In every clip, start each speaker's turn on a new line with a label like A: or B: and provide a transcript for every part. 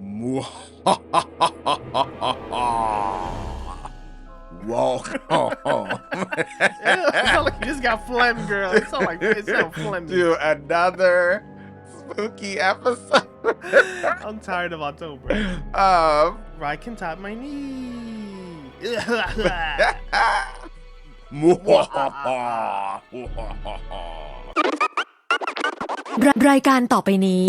A: Welcome
B: It sound like you just got phlegm, girl. It sound phlegmy.
A: to another spooky episode
B: I'm tired of October.
A: of
B: RyCanTopMyKnee.
C: รายการต่อไปนี้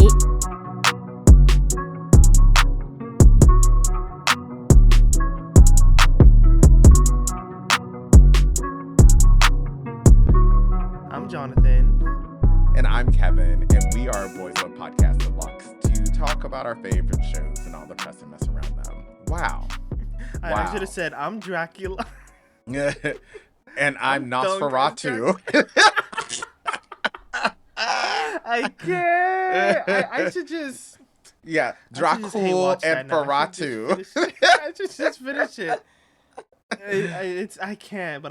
B: I'm Jonathan.
A: And I'm Kevin, and we are Boys Love Podcast Deluxe to talk about our favorite shows and all the press and mess around them. Wow.
B: I should have said, I'm Dracula.
A: And I'm Nosferatu.
B: I can't. I should just...
A: Yeah, Dracula and Ferratu.
B: I should just finish it. I can't.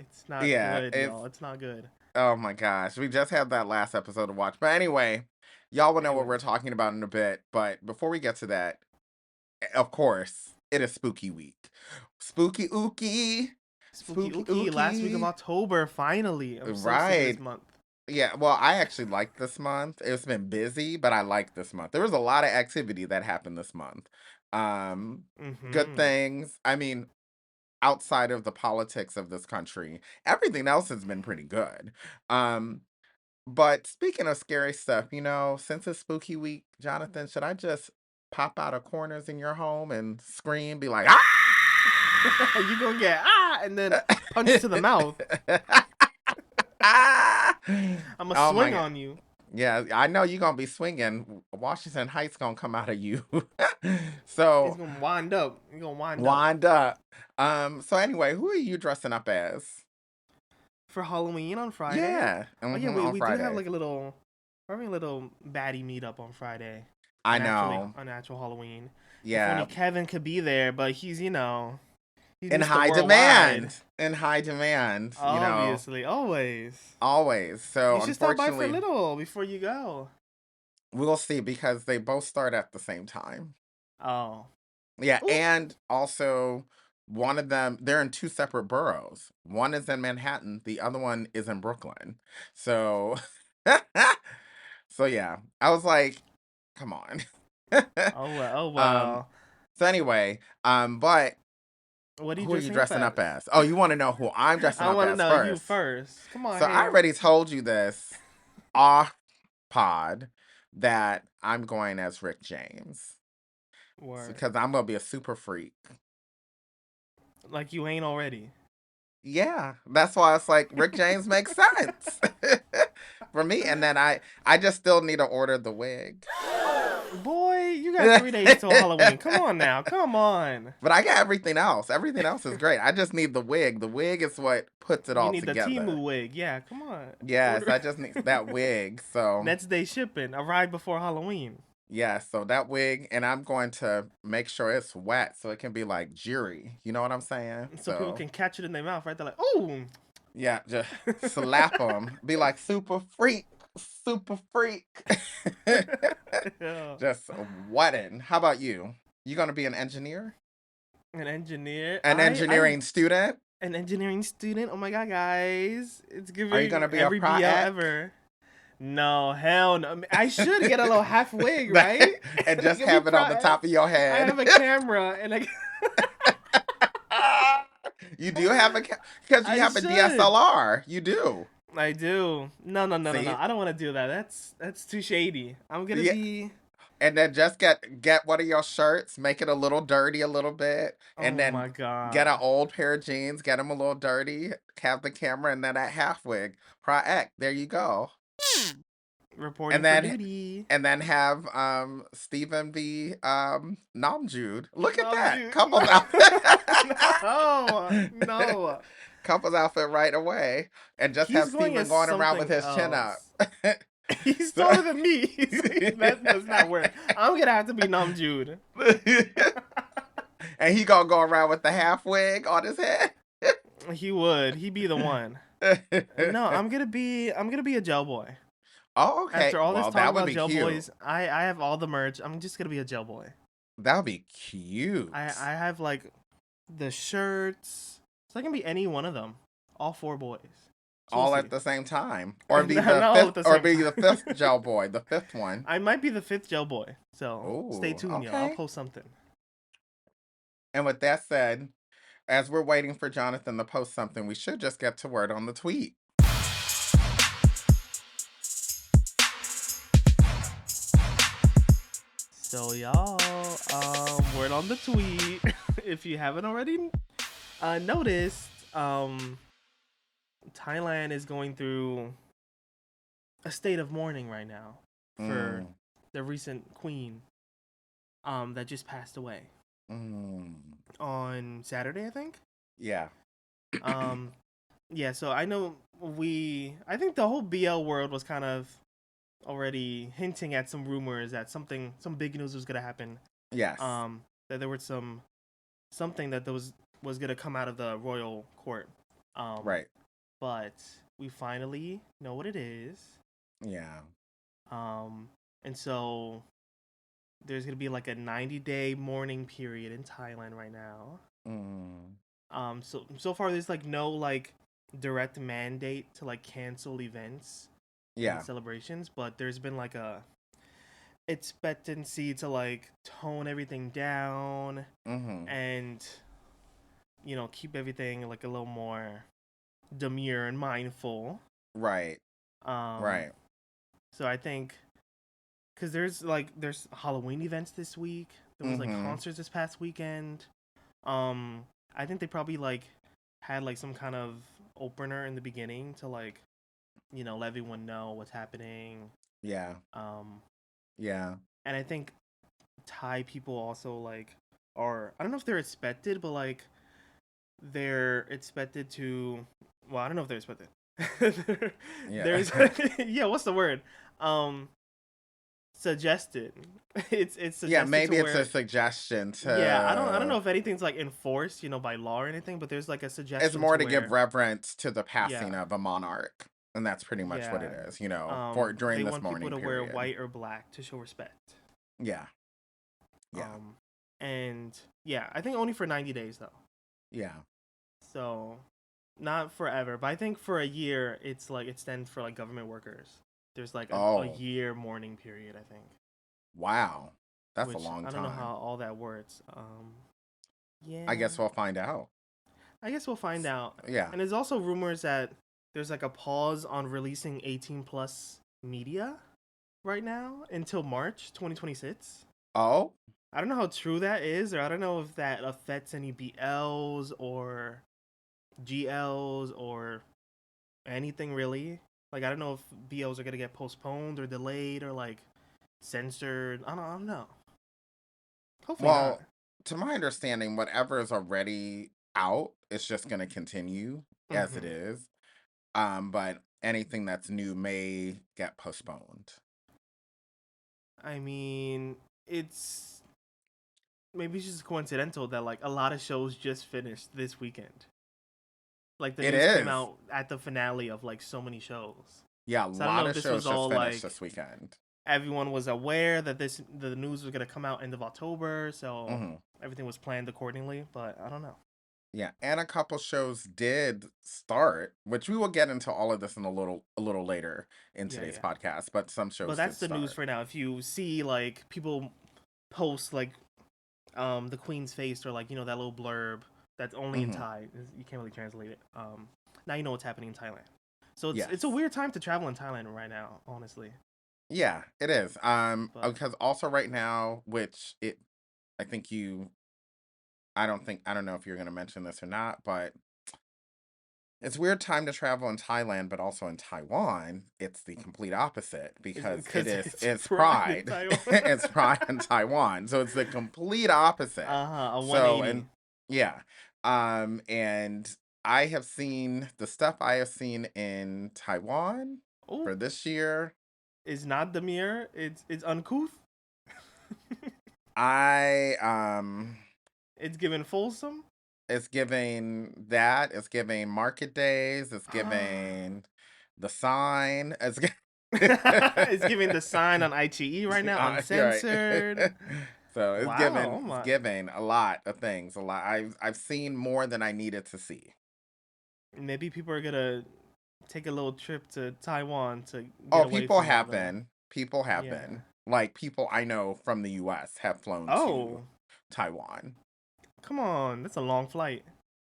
B: It's not good, y'all. It's not good.
A: Oh my gosh. We just had that last episode to watch. But anyway, y'all will know what we're talking about in a bit. But before we get to that, of course, it is Spooky Week. Spooky Ookie.
B: Spooky. Last week of October, finally. I'm so sick of this month.
A: Yeah, well, I actually like this month. It's been busy, but I like this month. There was a lot of activity that happened this month. Good things. I mean, outside of the politics of this country, everything else has been pretty good. But speaking of scary stuff, since it's Spooky Week, Jonathan, should I just pop out of corners in your home and scream, be like, ah!
B: You gonna get and then punch to the mouth. I'm gonna swing on you.
A: Yeah, I know you're gonna be swinging. Washington Heights gonna come out of you. So
B: he's gonna wind up. You're gonna
A: wind up. So anyway, who are you dressing up as
B: for Halloween on Friday?
A: Yeah.
B: We do have like we're having a little baddie meetup on Friday.
A: I know.
B: On actual Halloween.
A: Yeah.
B: If only Kevin could be there, but he's he's
A: in
B: Mr.
A: high
B: Worldwide.
A: demand.
B: Obviously, always.
A: So
B: you should stop by for a little before you go.
A: We'll see, because they both start at the same time.
B: Oh.
A: Yeah.
B: Ooh.
A: And also, one of them, they're in two separate boroughs. One is in Manhattan, the other one is in Brooklyn. So yeah, I was like, come on.
B: Oh well.
A: So anyway, but
B: who are you
A: dressing up as? Oh, you want to know who I'm dressing up as first?
B: I want to know you first. Come on.
A: So I already told you this off pod that I'm going as Rick James.
B: Word.
A: Because I'm going to be a super freak.
B: Like you ain't already.
A: Yeah. That's why it's like Rick James makes sense for me. And then I just still need to order the wig.
B: Boy, you got 3 days till Halloween. Come on now. Come on.
A: But I got everything else. Everything else is great. I just need the wig. The wig is what puts it all together.
B: You need the Temu wig. Yeah, come on.
A: Yes, I just need that wig. So
B: next day shipping. Arrive before Halloween.
A: Yeah, so that wig, and I'm going to make sure it's wet so it can be like jewelry. You know what I'm saying?
B: So people can catch it in their mouth, right? They're like, oh.
A: Yeah, just slap them. Be like, super freak. Just wedding. How about you? You going to be an engineer?
B: An engineer?
A: An engineering student?
B: An engineering student? Oh my God, guys. It's giving
A: Are you going to be
B: every
A: a
B: BL ever. No, hell no. I should get a little half wig, right?
A: And just have it on the top of your head.
B: I have a camera and
A: You do have because you have a DSLR. You do.
B: I do. No. I don't want to do that. That's too shady. I'm gonna be.
A: And then just get one of your shirts, make it a little dirty a little bit, and then
B: my God.
A: Get an old pair of jeans, get them a little dirty, have the camera, and then that half wig. There you go.
B: Reporting for duty.
A: And then have Stephen be Namjoon. Look at that.
B: Namjoon.
A: Couples outfit.
B: No.
A: Couples outfit right away. And just have Stephen going around with his chin up.
B: He's taller than me. That does not work. I'm going to have to be Namjoon.
A: And he going to go around with the half wig on his head.
B: He would. He'd be the one. No, I'm gonna be a gel boy.
A: Oh, okay.
B: After all this talk about gel boys, I have all the merch. I'm just gonna be a gel boy.
A: That would be cute.
B: I have like the shirts. So I can be any one of them. All four boys. So we'll
A: All
B: see.
A: at the same time. Or be
B: Not
A: the
B: all
A: fifth
B: at the
A: or
B: same
A: be the
B: time.
A: fifth gel boy, the fifth one.
B: I might be the fifth gel boy. So stay
A: Oh,
B: tuned, y'all. I'll
A: okay.
B: post something.
A: And with that said, as we're waiting for Jonathan to post something, we should just get to word on the tweet.
B: So y'all, word on the tweet. If you haven't already noticed, Thailand is going through a state of mourning right now for
A: Mm,
B: the recent queen that just passed away
A: mm.
B: on Saturday, I think.
A: Yeah.
B: Um yeah, so I know I think the whole BL world was kind of already hinting at some rumors that some big news was going to happen.
A: Yes.
B: That there was something that was going to come out of the royal court.
A: Right.
B: But we finally know what it is.
A: Yeah.
B: And so there's gonna be like a 90-day mourning period in Thailand right now.
A: Mm.
B: So far there's like no like direct mandate to like cancel events and
A: Yeah.
B: celebrations, but there's been like a expectancy to like tone everything down
A: Mm-hmm.
B: and keep everything like a little more demure and mindful.
A: Right.
B: Um,
A: Right.
B: so I think because there's Halloween events this week. There was like
A: Mm-hmm.
B: concerts this past weekend. I think they probably like had like some kind of opener in the beginning to like let everyone know what's happening.
A: Yeah.
B: Um,
A: Yeah.
B: and I think Thai people also like are, I don't know if they're expected, but like they're expected to. Well, I don't know if they're expected.
A: Yeah.
B: There's yeah, what's the word? Um, Suggested. It's
A: Yeah,
B: suggested to
A: maybe it's a
B: where,
A: suggestion
B: yeah, I don't know
A: to
B: if anything's like enforced, by law or anything, but there's like a
A: it's
B: suggestion
A: more
B: to
A: to give
B: where,
A: reverence to the
B: yeah,
A: passing of a monarch. And that's pretty much what it
B: yeah,
A: is, for during
B: they
A: this
B: want people
A: mourning
B: to wear
A: period.
B: white or black to show respect.
A: Yeah. Yeah.
B: Um, and yeah, I think only for 90 days though.
A: Yeah.
B: So not forever, but I think for a year it's like extends for like government workers. There's like a
A: Oh,
B: year mourning period, I think,
A: wow. That's a
B: which
A: long
B: I don't know
A: time.
B: how all that works.
A: I
B: Yeah,
A: guess we'll find out.
B: I guess we'll find out.
A: Yeah.
B: And there's also rumors that there's like a pause on releasing 18 plus media right now until March 2026.
A: Oh?
B: I don't know how true that is, or I don't know if that affects any BLs or GLs or anything really. Like I don't know if BLs are gonna get postponed or delayed or like censored. I don't know. Hopefully not.
A: Well, to my understanding, whatever is already out is just going to continue as it
B: Hmm.
A: is. But anything that's new may get postponed.
B: I mean, it's maybe it's just coincidental that like a lot of shows just finished this weekend. Like the
A: It
B: news came
A: is.
B: out at the finale of like so many shows.
A: Yeah, a
B: So I don't know
A: lot
B: if
A: of
B: this was
A: shows just
B: all
A: finished
B: like
A: this weekend.
B: everyone was aware that the news was gonna come out end of October, so
A: Hmm.
B: everything was planned accordingly. But I don't know.
A: Yeah, and a couple shows did start, which we will get into all of this in a little later in
B: Yeah,
A: today's
B: yeah.
A: podcast, but some
B: But
A: shows did
B: that's the news
A: start.
B: for now. If you see like people post like the queen's face or like that little blurb that's only in
A: Hmm.
B: Thai, you can't really translate it. Now you know what's happening in Thailand. So it's a
A: Yes.
B: weird time to travel in Thailand right now, honestly.
A: Yeah, it is.
B: But
A: Because also right now, I think I don't know if you're gonna mention this or not, but it's a weird time to travel in Thailand, but also in Taiwan, it's the complete opposite
B: it's
A: because
B: because it's
A: it's
B: pride in
A: pride.
B: Taiwan.
A: It's pride in Taiwan. So it's the complete opposite.
B: A
A: So
B: 180.
A: and yeah. And I have seen the stuff I have seen in Taiwan
B: Oh,
A: for this year.
B: it's not demure. It's uncouth.
A: I
B: It's given fulsome.
A: It's giving that. It's giving market days. It's giving the sign.
B: It's giving the sign on ITE right now,
A: You're right.
B: uncensored.
A: So
B: Wow. Oh
A: it's
B: my.
A: giving a lot of things. A lot. I've seen more than I needed to see.
B: Maybe people are gonna take a little trip to Taiwan to
A: Oh,
B: get away
A: people
B: from all
A: have
B: the.
A: been. People have
B: Yeah.
A: been. Like people I know from the US have flown to
B: Oh,
A: Taiwan.
B: come on. That's a long flight.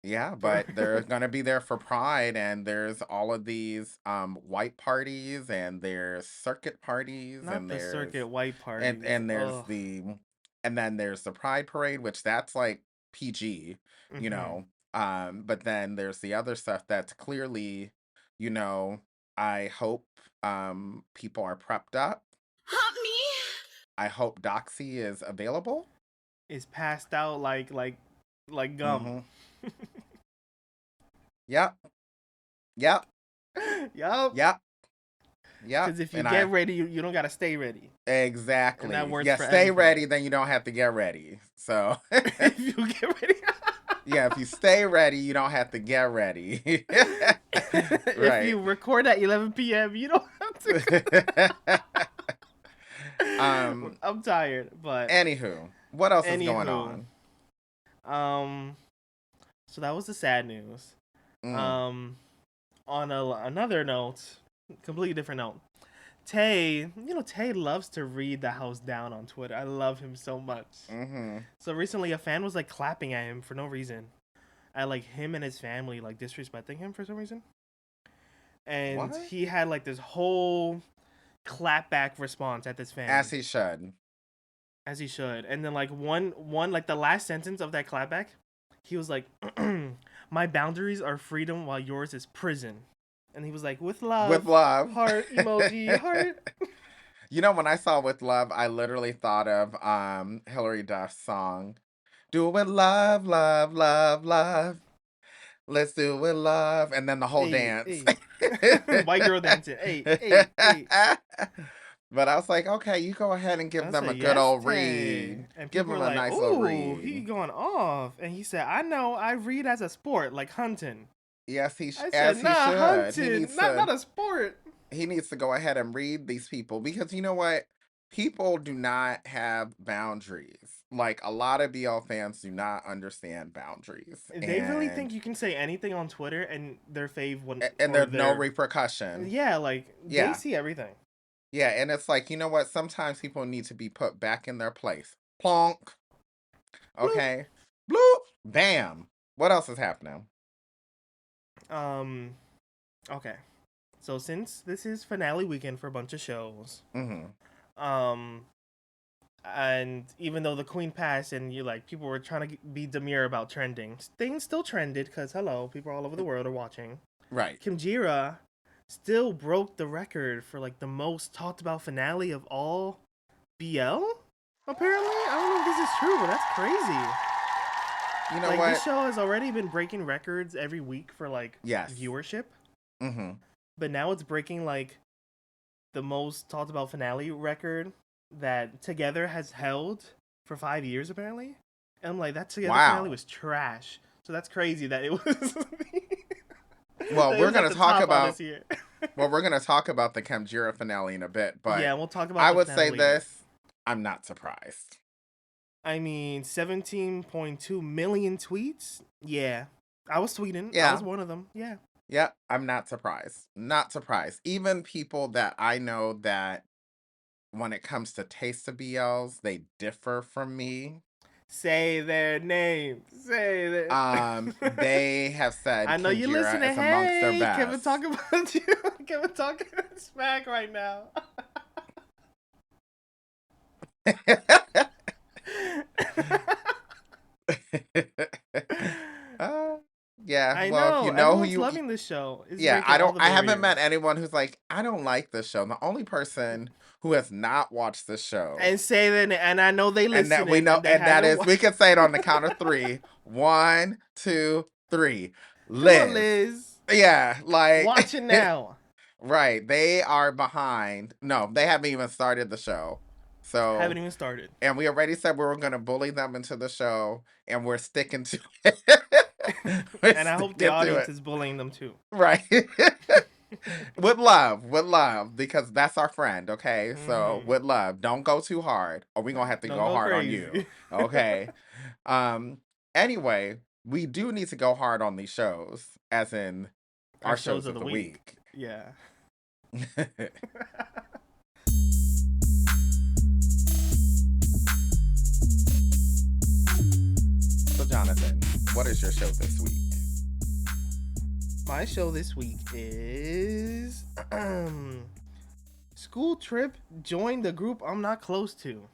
A: Yeah,
B: For
A: but they're gonna be there for Pride, and there's all of these white parties, and there's circuit parties,
B: not
A: and
B: the
A: there's
B: circuit white
A: and
B: parties.
A: and there's
B: Ugh.
A: the and then there's the Pride Parade, which that's like PG, you
B: Mm-hmm.
A: know. But then there's the other stuff that's clearly, you know, I hope people are prepped up.
C: Help me.
A: I hope Doxy is available.
B: It's passed out like gum.
A: Mm-hmm. Yep. Yep.
B: Yup.
A: Yep. Yep.
B: Because if you
A: And
B: get
A: I
B: ready, you don't gotta stay ready, and that
A: exactly.
B: works
A: Yeah,
B: for
A: stay
B: everything.
A: ready, then you don't have to get ready. So
B: If you get ready.
A: yeah, if you stay ready, you don't have to get ready.
B: If
A: Right.
B: you record at 11 p.m., you don't have to.
A: um
B: I'm tired, but
A: Anywho, what else is going
B: anywho,
A: on?
B: um, so that was the sad news.
A: Mm,
B: Um, on another note, completely different note. Tay, Tay loves to read the house down on Twitter. I love him so much.
A: mm-hmm.
B: So recently, a fan was like clapping at him for no reason, at like him and his family like disrespecting him for some reason, and
A: What?
B: he had like this whole clapback response at this fan,
A: As he should.
B: as he should. And then like one like the last sentence of that clapback, he was like, "My boundaries are freedom, while yours is prison." And he was like, "With
A: With
B: love,
A: love.
B: heart emoji, heart."
A: You know, when I saw With Love, I literally thought of Hillary Duff's song. Do it with love, love, love, love. Let's do it with love. And then the whole
B: Hey,
A: dance.
B: hey, white girl dancing. Hey, hey, hey.
A: But I was like, okay, you go ahead and give
B: I
A: them a
B: said,
A: good
B: "Yes,
A: old
B: Tay."
A: read.
B: And
A: Give
B: people
A: them
B: were
A: a
B: like,
A: nice little
B: "Ooh, he
A: read.
B: going off." And he said, "I know. I read as a sport, like hunting."
A: Yes,
B: I said,
A: as he
B: "Nah,
A: should.
B: hunting, not a sport."
A: He needs to go ahead and read these people, because you know what? People do not have boundaries. Like a lot of BL fans do not understand boundaries.
B: They really think you can say anything on Twitter and their fave one
A: And
B: or
A: there's no
B: their
A: repercussion.
B: yeah, like they
A: Yeah.
B: see everything.
A: Yeah, and it's like, you know what? Sometimes people need to be put back in their place. Plonk.
B: Bloop.
A: Okay. Bloop. Bam. What else is happening?
B: Um, okay. So since this is finale weekend for a bunch of shows,
A: Mm-hmm.
B: um, and even though the Queen passed and people were trying to be demure about trending, things still trended because hello, people all over the world are watching.
A: Right.
B: Khemjira still broke the record for like the most talked about finale of all BL. Apparently, I don't know if this is true, but that's crazy.
A: You know
B: Like
A: what?
B: this show has already been breaking records every week for like
A: Yes.
B: viewership,
A: Mm-hmm.
B: but now it's breaking like the most talked about finale record that Together has held for 5 years apparently. And I'm like, that Together finale
A: Wow.
B: was trash. So that's crazy that it was.
A: Well,
B: that it
A: we're
B: was at
A: gonna
B: the
A: talk
B: top on
A: about
B: this year.
A: the Khemjira finale in a bit, but
B: Yeah, we'll talk about
A: I
B: the
A: would
B: finale
A: say
B: later.
A: this: I'm not surprised.
B: I mean, 17.2 million tweets. Yeah, I was tweeting. I was
A: Yeah,
B: one of them. Yeah.
A: yeah, I'm not surprised. Not surprised. Even people that I know that when it comes to taste of BLs, they differ from me.
B: Say their name. Say their.
A: They have said
B: I know you
A: Khemjira
B: listening.
A: is amongst their
B: Hey, Kevin,
A: best.
B: talk about you. Kevin talking smack right now.
A: uh, yeah,
B: I
A: well, if
B: know
A: you know who
B: everyone's
A: you,
B: loving this show. It's
A: yeah,
B: breaking all the
A: I haven't met
B: barriers.
A: anyone who's like, I don't like this show. The only person who has not watched this show,
B: And say that, and I know they
A: and that we
B: listening,
A: know,
B: and they
A: and that
B: haven't.
A: is, we can say it on the count of three. 1, 2, 3.
B: Come on,
A: Liz.
B: Liz.
A: Yeah, like,
B: Watch it now.
A: right. They are behind. No, they haven't even started the show.
B: Haven't
A: So,
B: even started.
A: and we already said we were going to bully them into the show, and we're sticking to it. We're
B: And I hope the
A: sticking to
B: audience
A: it.
B: is bullying them too.
A: Right. Would love, because that's our friend, okay? So
B: Mm-hmm.
A: would love. Don't go too hard, or we gonna have to
B: Don't
A: go
B: go
A: hard on you.
B: crazy.
A: Okay. Um, anyway, we do need to go hard on these shows, as in
B: Our
A: our
B: shows
A: shows
B: of
A: of
B: the
A: the
B: week.
A: week.
B: Yeah.
A: So Jonathan, what is your show this week?
B: My show this week is School Trip. Join the group I'm not close to.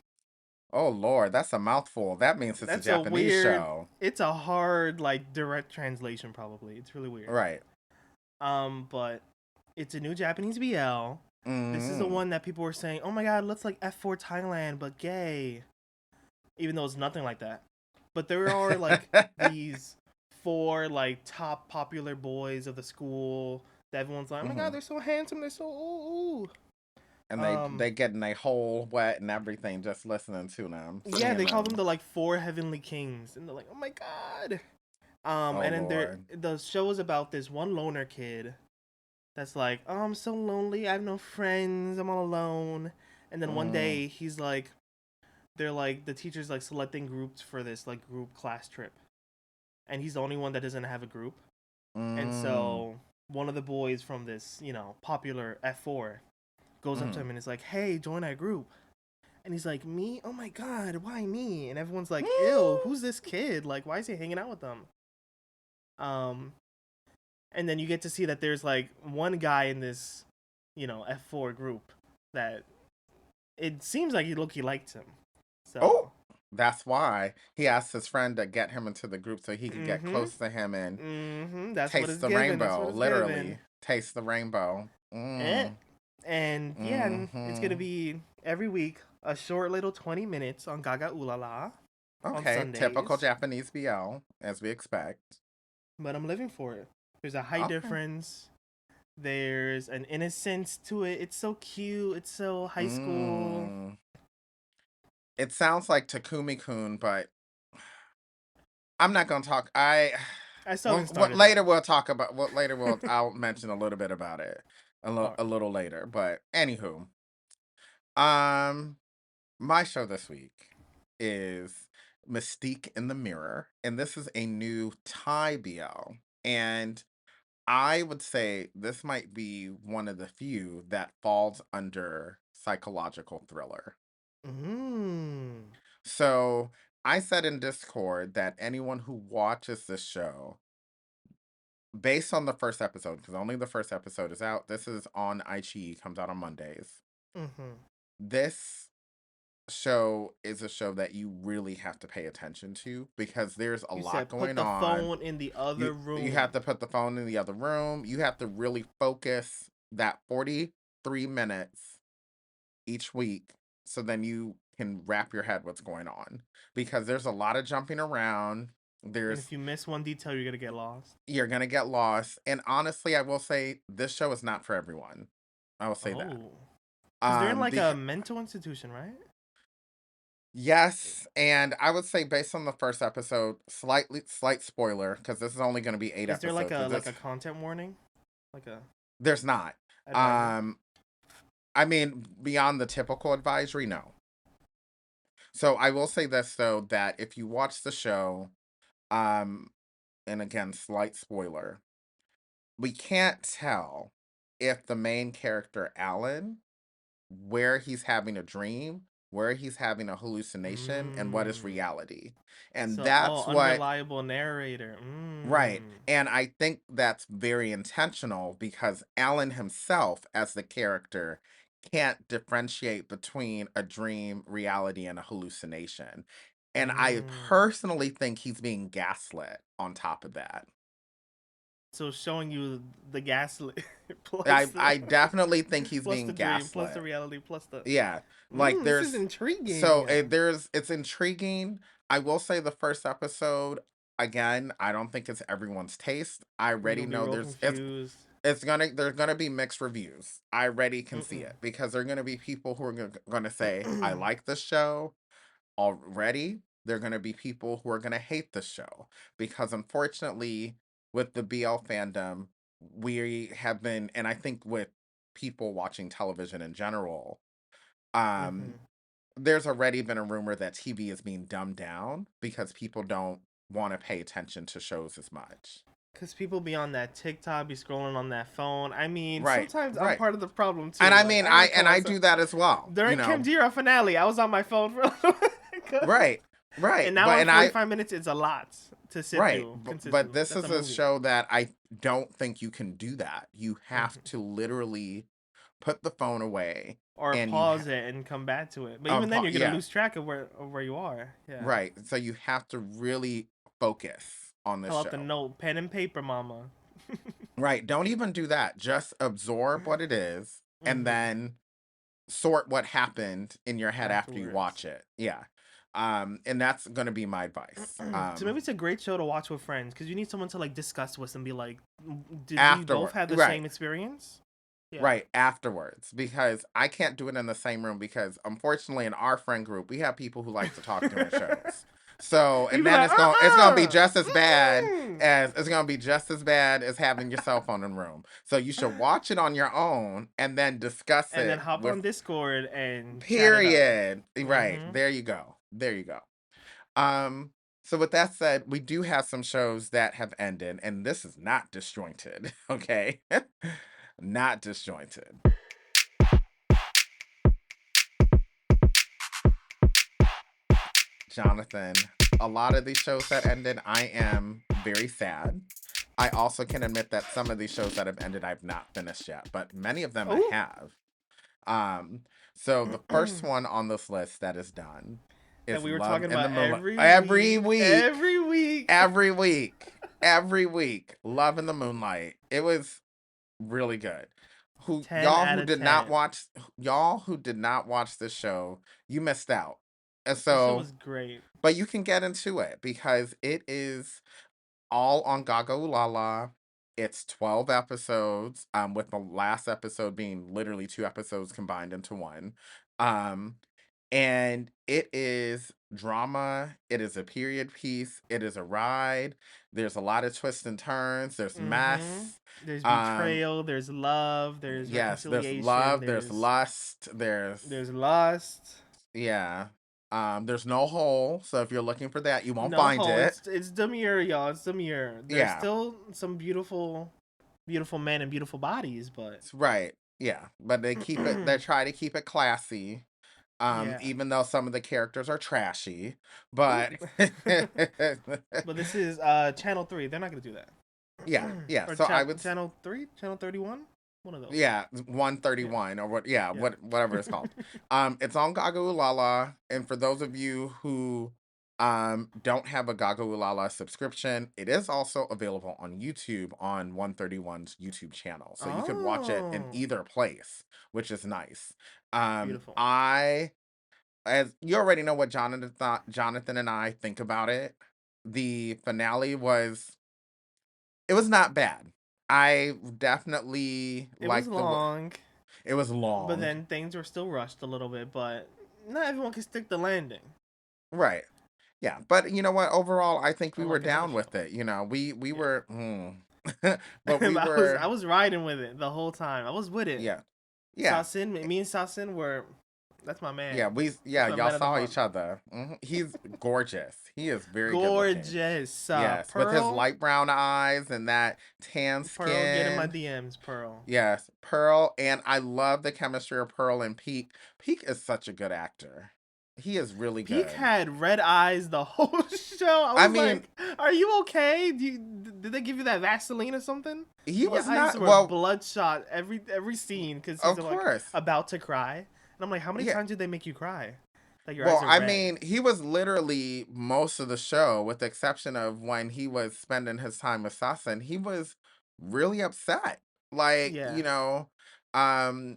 A: Oh Lord, that's a mouthful. That means it's a
B: That's a
A: Japanese
B: weird.
A: show.
B: It's a hard like direct translation. Probably it's really weird.
A: Right.
B: But it's a new Japanese BL. This is the
A: Mm.
B: one that people were saying, "Oh my god, looks like F4 Thailand but gay," even though it's nothing like that. But there are like these four like top popular boys of the school that everyone's like, "Oh my god,
A: Hmm.
B: they're so handsome, they're so ooh."
A: And
B: Um,
A: they getting a whole wet and everything just listening to them,
B: yeah,
A: seeing
B: they call them
A: them.
B: the like four heavenly kings, and they're like, "Oh my god."
A: Oh
B: And then
A: Lord.
B: the show is about this one loner kid that's like, "Oh, I'm so lonely. I have no friends. I'm all alone." And then one
A: Mm.
B: day he's like, they're like the teacher's like selecting groups for this like group class trip, and he's the only one that doesn't have a group. And
A: Mm.
B: so one of the boys from this popular F4 goes up to
A: Mm.
B: him and is like, "Hey, join our group." And he's like, "Me? Oh my god, why me?" And everyone's like, "Ew, who's this kid? Like, why is he hanging out with them?" Um, and then you get to see that there's like one guy in this, F4 group that it seems like he liked him.
A: Oh,
B: So,
A: that's why he asked his friend to get him into the group so he could get
B: mm-hmm,
A: close to him and
B: mm-hmm. That's what
A: taste
B: it's
A: the
B: given. That's what
A: rainbow.
B: it's given.
A: Literally, taste the rainbow.
B: Eh.
A: Mm.
B: And yeah, and it's gonna
A: Hmm.
B: be every week a short little 20 minutes on Gaga Ulala on
A: Okay, typical
B: Sundays.
A: Japanese BL, as we expect.
B: But I'm living for it. There's a height
A: Okay.
B: difference. There's an innocence to it. It's so cute. It's so high school.
A: Mm. It sounds like Takumi-kun, but I'm not gonna talk.
B: I still
A: Well,
B: haven't
A: what
B: started
A: later
B: though.
A: we'll talk about. What later we'll I'll mention a little bit about it,
B: All right.
A: a little later. But anywho, um, my show this week is Mystique in the Mirror, and this is a new Thai BL, and I would say this might be one of the few that falls under psychological thriller.
B: Mm.
A: So I said in Discord that anyone who watches this show, based on the first episode, because only the first episode is out, this is on iQIYI, comes out on Mondays.
B: Mm-hmm.
A: This show is a show that you really have to pay attention to because there's a
B: You
A: lot
B: said put
A: going
B: the
A: on.
B: phone in the other
A: You
B: room.
A: have to put the phone in the other room. You have to really focus that 43 minutes each week so then you can wrap your head what's going on because there's a lot of jumping around.
B: And
A: There's
B: if you miss one detail, you're gonna get lost.
A: You're going to get lost, and honestly, I will say this show is not for everyone. I will say that.
B: Oh. Because they're in like a
A: Because
B: mental institution, right?
A: yes, and I would say based on the first episode, slight spoiler because this is only going to be 8
B: Is there like
A: episodes.
B: a
A: But
B: like
A: this
B: a content warning? Like a
A: There's not.
B: advisory?
A: Um I mean, beyond the typical advisory, no. So I will say this though, that if you watch the show, um, and again, slight spoiler, we can't tell if the main character Alan, where he's having a dream, where he's having a hallucination, and what is
B: Mm.
A: reality. And
B: So, oh,
A: that's what
B: unreliable narrator.
A: Right.
B: Mm.
A: And I think that's very intentional because Alan himself, as the character, can't differentiate between a dream, reality, and a hallucination. And I
B: Mm.
A: personally think he's being gaslit on top of that.
B: So showing you the gaslit
A: I,
B: plus the
A: I definitely think he's
B: plus the
A: being
B: dream plus the
A: gaslit.
B: reality plus the
A: Yeah. Like
B: this is
A: there's
B: intriguing.
A: it's intriguing. I will say the first episode, again, I don't think it's everyone's taste. I
B: You're
A: already
B: gonna be
A: know
B: real confused.
A: there's gonna be mixed reviews. I already can see
B: Mm-mm.
A: it because there are gonna be people who are gonna say I like this show already. There are gonna be people who are gonna hate the show because unfortunately, with the BL fandom, we have been, and I think with people watching television in general, um,
B: Mm-hmm.
A: there's already been a rumor that TV is being dumbed down because people don't want to pay attention to shows as much.
B: Because people be on that TikTok, be scrolling on that phone. I mean,
A: Right,
B: sometimes I'm
A: right.
B: part of the problem
A: And
B: too.
A: I
B: Like,
A: mean,
B: I gotta call
A: I
B: myself.
A: do that as well, you
B: During
A: know.
B: Khemjira finale, I was on my phone for
A: Right, right.
B: and now
A: But
B: on
A: and I
B: 45 minutes, it's a lot to sit
A: right,
B: through
A: but
B: consistently.
A: this
B: That's a
A: is a
B: movie.
A: show that I don't think you can do that. You have
B: Hmm.
A: to literally put the phone away
B: Or
A: and
B: pause it and come back to it. But even then, you're gonna
A: yeah,
B: lose track of where you are. Yeah.
A: right. So you have to really focus on this
B: Pull out the
A: show.
B: note, pen and paper, mama.
A: Right. Don't even do that. Just absorb what it is and
B: Hmm.
A: then sort what happened in your head after you
B: Afterwards.
A: watch it. Yeah. And that's gonna be my advice.
B: So maybe it's a great show to watch with friends because you need someone to like discuss with and be like, did we both
A: Afterward.
B: have the
A: Right.
B: same experience? Yeah.
A: Right, afterwards, because I can't do it in the same room because unfortunately in our friend group, we have people who like to talk during shows. So,
B: You
A: and
B: be
A: then
B: like,
A: it's gonna be just as bad
B: mm-mm.
A: as having your cell phone in the room. So you should watch it on your own and then discuss
B: And then
A: it
B: hop
A: with
B: on Discord and chat it up.
A: period. Right.
B: Mm-hmm.
A: There you go. There you go. Um so with that said, we do have some shows that have ended and this is not disjointed, okay? Not disjointed. Jonathan, a lot of these shows that ended, I am very sad. I also can admit that some of these shows that have ended, I've not finished yet, but many of them I
B: Oh.
A: have. Um, so the first one on this list that is done
B: That
A: is
B: we were
A: Love
B: talking
A: in the
B: about
A: Moonlight.
B: every
A: Every
B: week.
A: week,
B: Every week.
A: every week, every week, Love in the Moonlight. It was really good.
B: 10 out of 10.
A: Y'all who did not watch this show, you missed out. And
B: This show
A: so
B: was great.
A: but you can get into it because it is all on Gaga Ooh La La. It's 12 episodes, with the last episode being literally two episodes combined into one. Um, and it is drama. It is a period piece. It is a ride. There's a lot of twists and turns. There's
B: Mm-hmm.
A: mess.
B: There's
A: Um,
B: betrayal. There's love. There's
A: yes, there's
B: reconciliation.
A: love. There's lust.
B: There's lust.
A: Yeah. There's no hole, so if you're looking for that, you won't
B: No
A: find
B: hole.
A: it.
B: It's demure, y'all. It's demure. There's
A: Yeah.
B: still some beautiful men and beautiful bodies, but
A: Right. Yeah. But they try to keep it classy.
B: yeah.
A: Even though some of the characters are trashy.
B: Ooh.
A: But
B: But this is channel 3. They're not going to do that.
A: yeah, yeah.
B: Or
A: So I would
B: channel 3, channel 31, one of those.
A: yeah,
B: Yeah.
A: 131 or what yeah,
B: Yeah.
A: whatever it's called. It's on Gaga Ooh La La, and for those of you who don't have a Gaga Ooh La La subscription, it is also available on YouTube on 131's YouTube channel. So you could watch it in
B: Oh,
A: either place, which is nice.
B: beautiful.
A: I as you already know what Jonathan and I think about it. The finale it was not bad. I definitely
B: It was
A: liked
B: long,
A: it was
B: but
A: long.
B: then things were still rushed a little bit, but not everyone can stick the landing.
A: Right. Yeah, but you know what? Overall, I think we were
B: Unlike another
A: down
B: show.
A: with it. You know, we
B: Yeah.
A: were, but we
B: I
A: were,
B: was riding with it the whole time. I was with it.
A: yeah, yeah,
B: Sasin, me and Sasin were that's my man.
A: yeah.
B: That's my
A: Y'all
B: man of the
A: saw
B: month.
A: each other. He's gorgeous. He is very good looking.
B: Gorgeous.
A: Yes, with his
B: Pearl.
A: light brown eyes and that tan
B: Pearl, get in my
A: skin.
B: DMs, Pearl.
A: Yes, Pearl, and I love the chemistry of Pearl and Peak. Peak is such a good actor. He is really
B: Peak
A: good.
B: had red eyes the whole show. I
A: I
B: was
A: mean,
B: like, "Are you okay? Did they give you that Vaseline or something?"
A: he
B: Your
A: was
B: eyes
A: not
B: were
A: well,
B: bloodshot every scene because he's
A: of
B: like
A: course.
B: about to cry, and I'm like, "How many
A: Yeah.
B: times did they make you cry? Like your eyes
A: Well,
B: are
A: I
B: red."
A: mean, he was literally most of the show, with the exception of when he was spending his time with Sasan. He was really upset. Like,
B: Yeah.
A: um,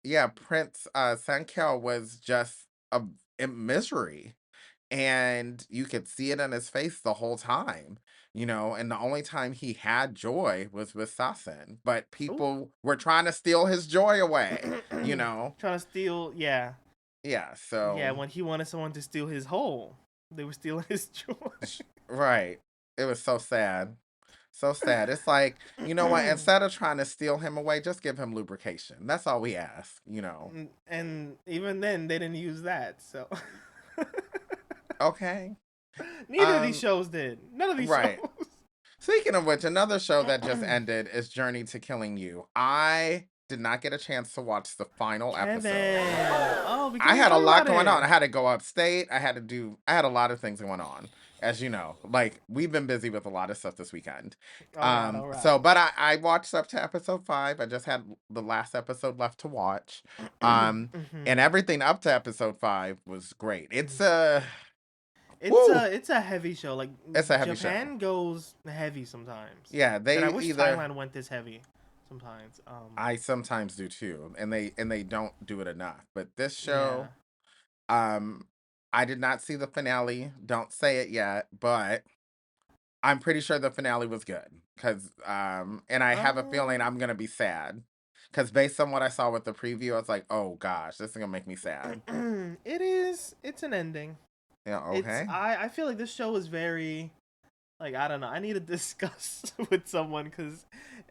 A: yeah, Prince Sankel was just in misery. And you could see it in his face the whole time, and the only time he had joy was with Sasan. But
B: Ooh.
A: people were trying to steal his joy away,
B: Trying to steal. Yeah.
A: Yeah,
B: Yeah.
A: so
B: When he wanted someone to steal his whole, they were stealing his joy.
A: right. It was so sad. So sad. It's like, you know what? Instead of trying to steal him away, just give him lubrication. That's all we ask, you know.
B: And even then, they didn't use that. So
A: Okay.
B: neither of these shows did. None of these shows.
A: Right. Speaking of which, another show that just ended is Journey to Killing You. I did not get a chance to watch the final episode.
B: Kevin. Oh, because
A: I
B: you
A: had a
B: told me
A: lot
B: about
A: going on. I
B: it.
A: had to go upstate. I had a lot of things going on, as you know. Like, we've been busy with a lot of stuff this weekend.
B: All right, all
A: So,
B: right.
A: but I watched up to episode 5. I just had the last episode left to watch. And everything up to episode 5 was great. Woo!
B: It's a heavy show. Like
A: It's a heavy show.
B: Japan goes heavy sometimes.
A: Yeah,
B: And I
A: they
B: wish
A: either
B: Thailand went this heavy sometimes.
A: I sometimes do too, and they don't do it enough. But this
B: Yeah.
A: show, um, I did not see the finale. Don't say it yet, but I'm pretty sure the finale was good. And I have a feeling I'm gonna be sad. Cause based on what I saw with the preview, I was like, oh gosh, this is gonna make me sad.
B: It is. It's an ending.
A: Yeah,
B: It's
A: okay.
B: I feel like this show is very like I don't know. I need to discuss with someone because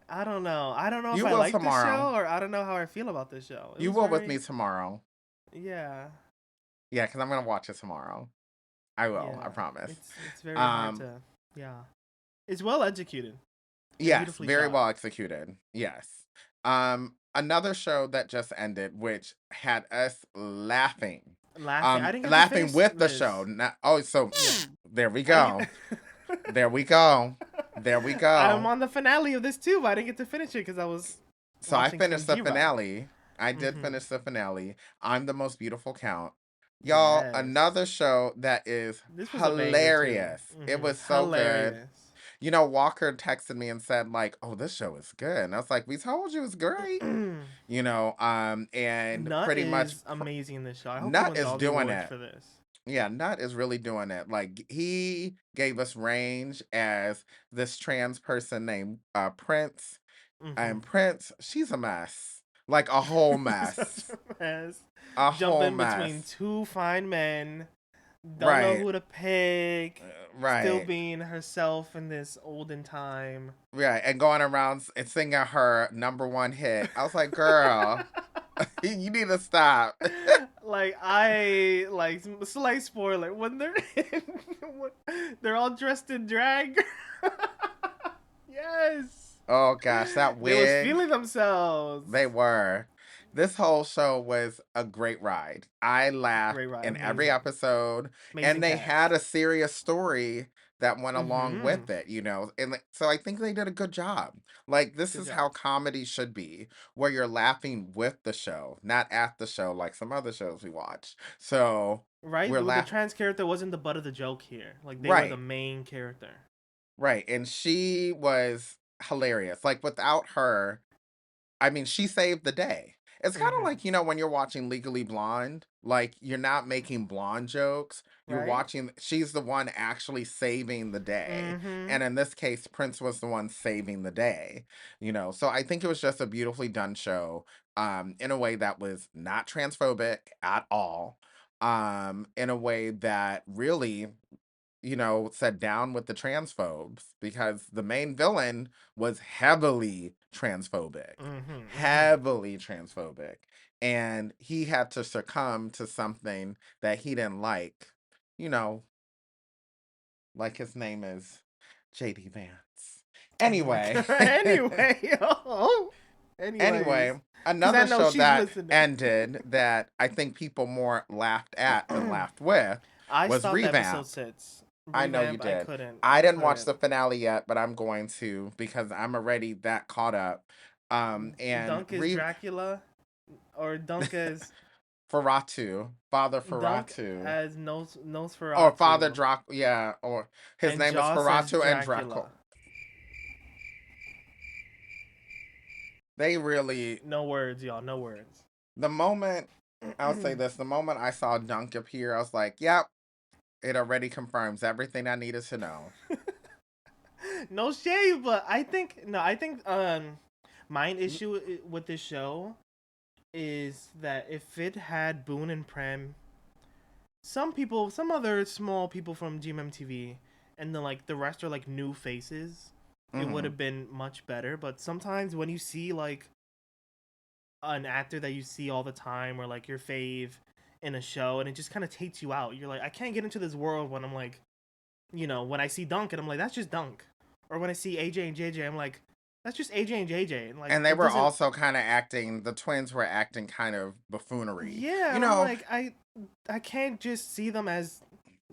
B: I don't know. I don't know if
A: You
B: I
A: will
B: like this
A: tomorrow.
B: show or I don't know how I feel about this show.
A: You will with me tomorrow.
B: Yeah.
A: Yeah, because I'm gonna watch it tomorrow. I will,
B: Yeah.
A: I promise.
B: It's very hard to. Yeah. It's well executed.
A: Yes, very
B: shot.
A: well executed. Yes. Another show that just ended, which had us laughing.
B: Laughing. I didn't get
A: Laughing
B: to
A: with the
B: this.
A: show. So there we
B: I
A: go.
B: didn't
A: There we go. There we go.
B: I'm on the finale of this too, but I didn't get to finish it because I was.
A: So I
B: watching
A: finished the
B: Khemjira.
A: finale. I did finish the finale. I'm the most beautiful count. Y'all,
B: Yes.
A: another show that is
B: This was
A: hilarious.
B: a banger too.
A: It was so
B: hilarious.
A: good. You know, Walker texted me and said, like, oh, this show is good. And I was like, we told you it's great. You know, and
B: Nut
A: pretty much
B: is amazing in this show. I hope
A: Nut
B: he wins
A: is
B: all the
A: doing
B: awards
A: it.
B: for this.
A: Yeah, Nut is really doing it. Like, he gave us range as this trans person named Prince. And Prince, she's a mess. Like a whole mess.
B: Such a mess.
A: A
B: Jumping
A: whole
B: between
A: mess.
B: two fine men. Don't know who to pick.
A: Right.
B: Still being herself in this olden time.
A: Right. And going around and singing her #1 hit. I was like, girl, you need to stop.
B: Slight spoiler when they're all dressed in drag. Yes.
A: Oh gosh, that wig.
B: They was feeling themselves.
A: They were. This whole show was a great ride. I laughed in every episode. And they had a serious story that went along with it, you know. And so I think they did a good job. Like, this is how comedy should be, where you're laughing with the show, not at the show like some other shows we watch. So
B: right, the trans character wasn't the butt of the joke here. Like, they were the main character.
A: Right, and she was hilarious. Like, without her, I mean, she saved the day. It's kind of like, you know, when you're watching Legally Blonde, like, you're not making blonde jokes. You're watching, she's the one actually saving the day. And in this case, Prince was the one saving the day, you know. So I think it was just a beautifully done show, in a way that was not transphobic at all, in a way that really, you know, said down with the transphobes, because the main villain was heavily transphobic. Heavily transphobic. And he had to succumb to something that he didn't like. You know, like his name is JD Vance. Anyway. Anyway, another show that ended that I think people more laughed at than laughed with was Revamp.
B: Episode 6.
A: I know you did. I didn't watch the finale yet, but I'm going to, because I'm already that caught up. And
B: Dunk is Dracula, or Dunk is
A: Ferratu, Father
B: Dunk
A: Ferratu,
B: as Nosferatu,
A: or Father Dracula. Yeah, or his name is
B: Joss
A: Ferratu and Dracula. They really,
B: no words, y'all, no words.
A: The moment I'll say this, the moment I saw Dunk appear, I was like, yep. It already confirms everything I needed to know.
B: No shade, but I think my issue with this show is that if it had Boone and Prem, some other small people from GMMTV, and then like the rest are like new faces, it would
A: Mhm.
B: have been much better. But sometimes when you see like an actor that you see all the time or like your fave in a show and it just kind of takes you out. You're like, I can't get into this world when I'm like, when I see Dunk and I'm like, that's just Dunk. Or when I see AJ and JJ, I'm like, that's just AJ and JJ. And like,
A: And they
B: it
A: were
B: doesn't.
A: also kind of acting, the twins were acting kind of buffoonery.
B: Yeah,
A: You
B: and I'm
A: know,
B: like, I can't just see them as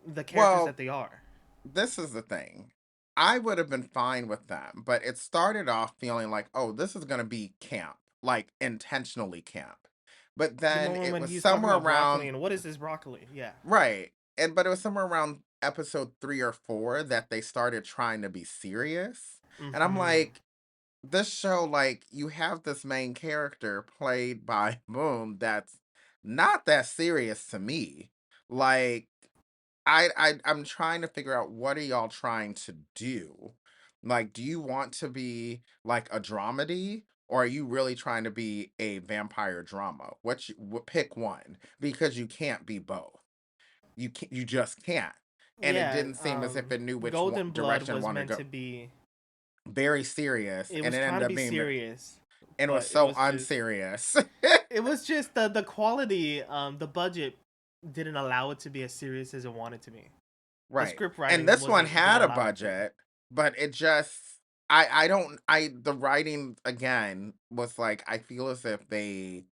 B: the characters
A: well,
B: that they are.
A: this is the thing. I would have been fine with them, but it started off feeling like, oh, this is going to be camp, like intentionally camp. But
B: The
A: then
B: moment
A: it
B: when
A: was
B: he's talking
A: somewhere
B: about broccoli
A: around,
B: and what is this broccoli? Yeah.
A: right. But it was somewhere around episode 3 or 4 that they started trying to be serious. And I'm
B: Mm-hmm.
A: like, this show, like, you have this main character played by Boom that's not that serious to me. Like, I'm trying to figure out, what are y'all trying to do? Like, do you want to be like a dramedy, or are you really trying to be a vampire drama? Pick one, because you can't be both. You just can't. And it
B: Yeah.
A: didn't seem as if it knew which
B: Golden Blood
A: direction it
B: was
A: wanted
B: meant
A: to
B: to
A: go.
B: be.
A: Very serious,
B: It
A: and
B: was
A: it
B: trying
A: ended
B: to
A: up
B: be
A: being,
B: serious,
A: and it was
B: but it
A: so
B: was just.
A: unserious.
B: It was just the quality. The budget didn't allow it to be as serious as it wanted to be. The
A: Right.
B: script
A: And
B: writing
A: this one
B: wasn't didn't
A: had a
B: allow it to.
A: budget, but it just, I don't, the writing again was like, I feel as if they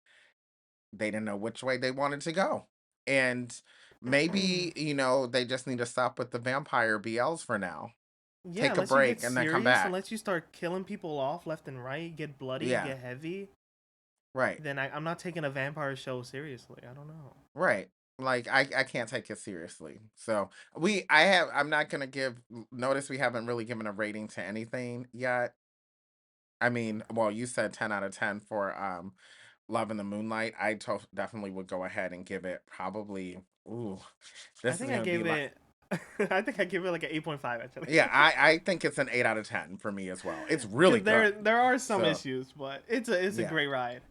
A: didn't know which way they wanted to go. And maybe, they just need to stop with the vampire BLs for now.
B: Yeah,
A: Take a
B: unless you get
A: break and then come
B: serious,
A: back.
B: unless you start killing people off left and right, get bloody,
A: Yeah.
B: get heavy,
A: Right.
B: then I'm not taking a vampire show seriously. I don't know.
A: Right. Like, I can't take it seriously. So I'm not gonna give, notice we haven't really given a rating to anything yet. I mean, well, you said 10 out of 10 for Love in the Moonlight. Definitely would go ahead and give it probably, ooh,
B: I
A: this is
B: think I
A: gonna be
B: gave
A: like,
B: it. I think I gave it like an 8.5 actually.
A: yeah, I think it's an 8 out of 10 for me as well. It's really
B: Because
A: good.
B: there are some
A: So
B: issues, but it's a
A: yeah.
B: great ride.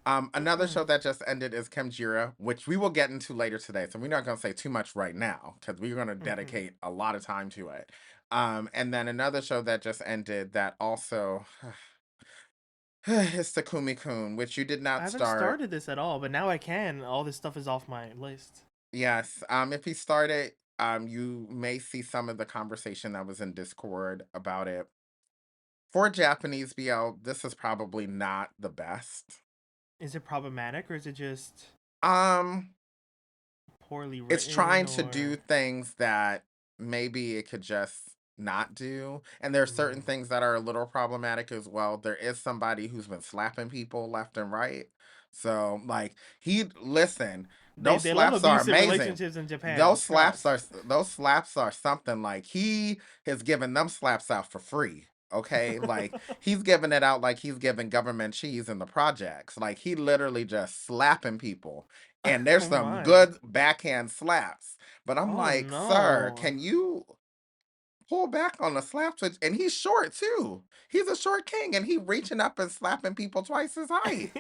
A: Another show that just ended is Khemjira, which we will get into later today. So we're not gonna say too much right now, because we're gonna
B: Hmm.
A: dedicate a lot of time to it. And then another show that just ended that also is Takumi Kun, which you did
B: I
A: not
B: haven't
A: start.
B: started this at all, but now I can. All this stuff is off my list.
A: Yes. If he started, you may see some of the conversation that was in Discord about it. For Japanese BL, this is probably not the best.
B: Is it problematic or is it just
A: Um,
B: poorly
A: it's
B: written
A: trying to do
B: or?
A: things that maybe it could just not do. And there are certain
B: Mm.
A: things that are a little problematic as well. There is somebody who's been slapping people left and right. So, like, listen,
B: They
A: those
B: they love
A: slaps are
B: abusive
A: amazing.
B: relationships in Japan.
A: Those slaps
B: Trust.
A: are those slaps are something. Like, he has given them slaps out for free. Okay, like, he's giving it out like he's giving government cheese in the projects. Like, he literally just slapping people, and there's
B: Oh
A: some
B: my.
A: good backhand slaps. But I'm
B: Oh
A: like, sir,
B: no.
A: can you pull back on the slap switch? And he's short too. He's a short king, and he reaching up and slapping people twice his height.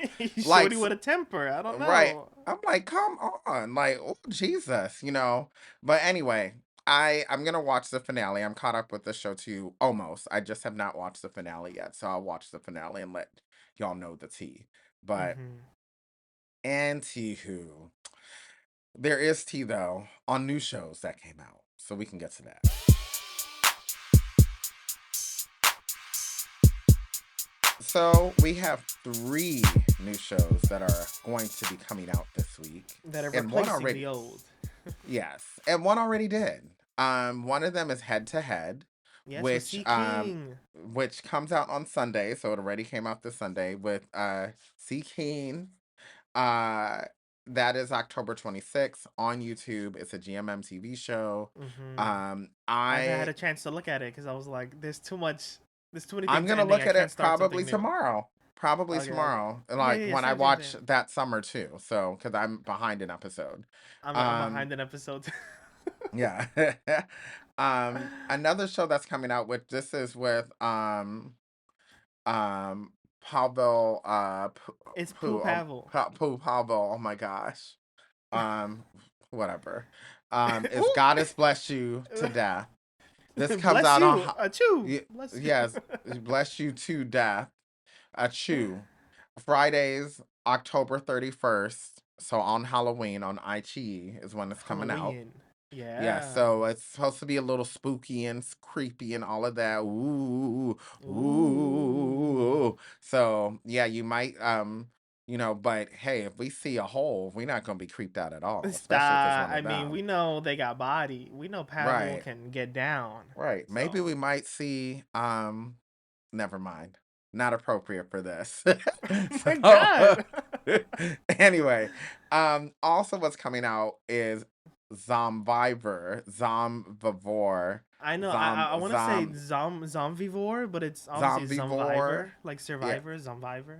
A: Like,
B: Shorty with a temper. I don't
A: right.
B: know.
A: I'm like, come on. Like, oh Jesus. But anyway, I'm gonna watch the finale. I'm caught up with the show too, almost. I just have not watched the finale yet. So I'll watch the finale and let y'all know the tea. But
B: Hmm.
A: anywho, there is tea though on new shows that came out. So we can get to that. So we have 3 new shows that are going to be coming out this week.
B: That are
A: And one
B: replacing
A: already,
B: the old.
A: yes, and one already did. One of them is Head to Head,
B: Yes, with
A: which
B: Sea King.
A: which comes out on Sunday, so it already came out this Sunday with C Keen. Uh that is October 26th on YouTube. It's a GMM TV show.
B: Hmm. I haven't had
A: I
B: a chance to look at it because I was like, there's too much. There's too many
A: I'm
B: things
A: gonna
B: ending.
A: look
B: I
A: at
B: can't
A: it
B: start
A: probably
B: something new.
A: tomorrow. Probably
B: Okay, okay.
A: tomorrow.
B: Yeah,
A: Like,
B: yeah, yeah.
A: when I
B: Same, same,
A: watch
B: same.
A: that summer too. So, because I'm behind an episode.
B: I'm
A: Um,
B: behind an episode.
A: yeah. Another show that's coming out, with this is with Pavel
B: It's Poo Pavel.
A: Pavel, oh my gosh. Um whatever. Is
B: Who?
A: Goddess Bless You to Death. This comes
B: Bless
A: out on
B: you. Achoo. Bless you.
A: yes, bless you to death. A chew. Fridays, October 31st. So on Halloween on iQIYI is when it's coming out.
B: Halloween.
A: Yeah,
B: Yeah.
A: so it's supposed to be a little spooky and creepy and all of that. Ooh,
B: Ooh.
A: ooh. So yeah, you might but hey, if we see a hole, we're not gonna be creeped out at all, especially if it's
B: Stop.
A: one
B: I
A: of
B: mean, we
A: them.
B: know they got body. We know Pavel
A: Right,
B: can get down.
A: right. Maybe
B: So,
A: we might see never mind. Not appropriate for this.
B: oh my
A: So
B: god.
A: anyway, also what's coming out is Zombivore,
B: I know. I want to say
A: Zom
B: Zomvivore, but it's obviously
A: Zombivore.
B: Zomvivor, like
A: Yeah,
B: Survivor, Zomvivor.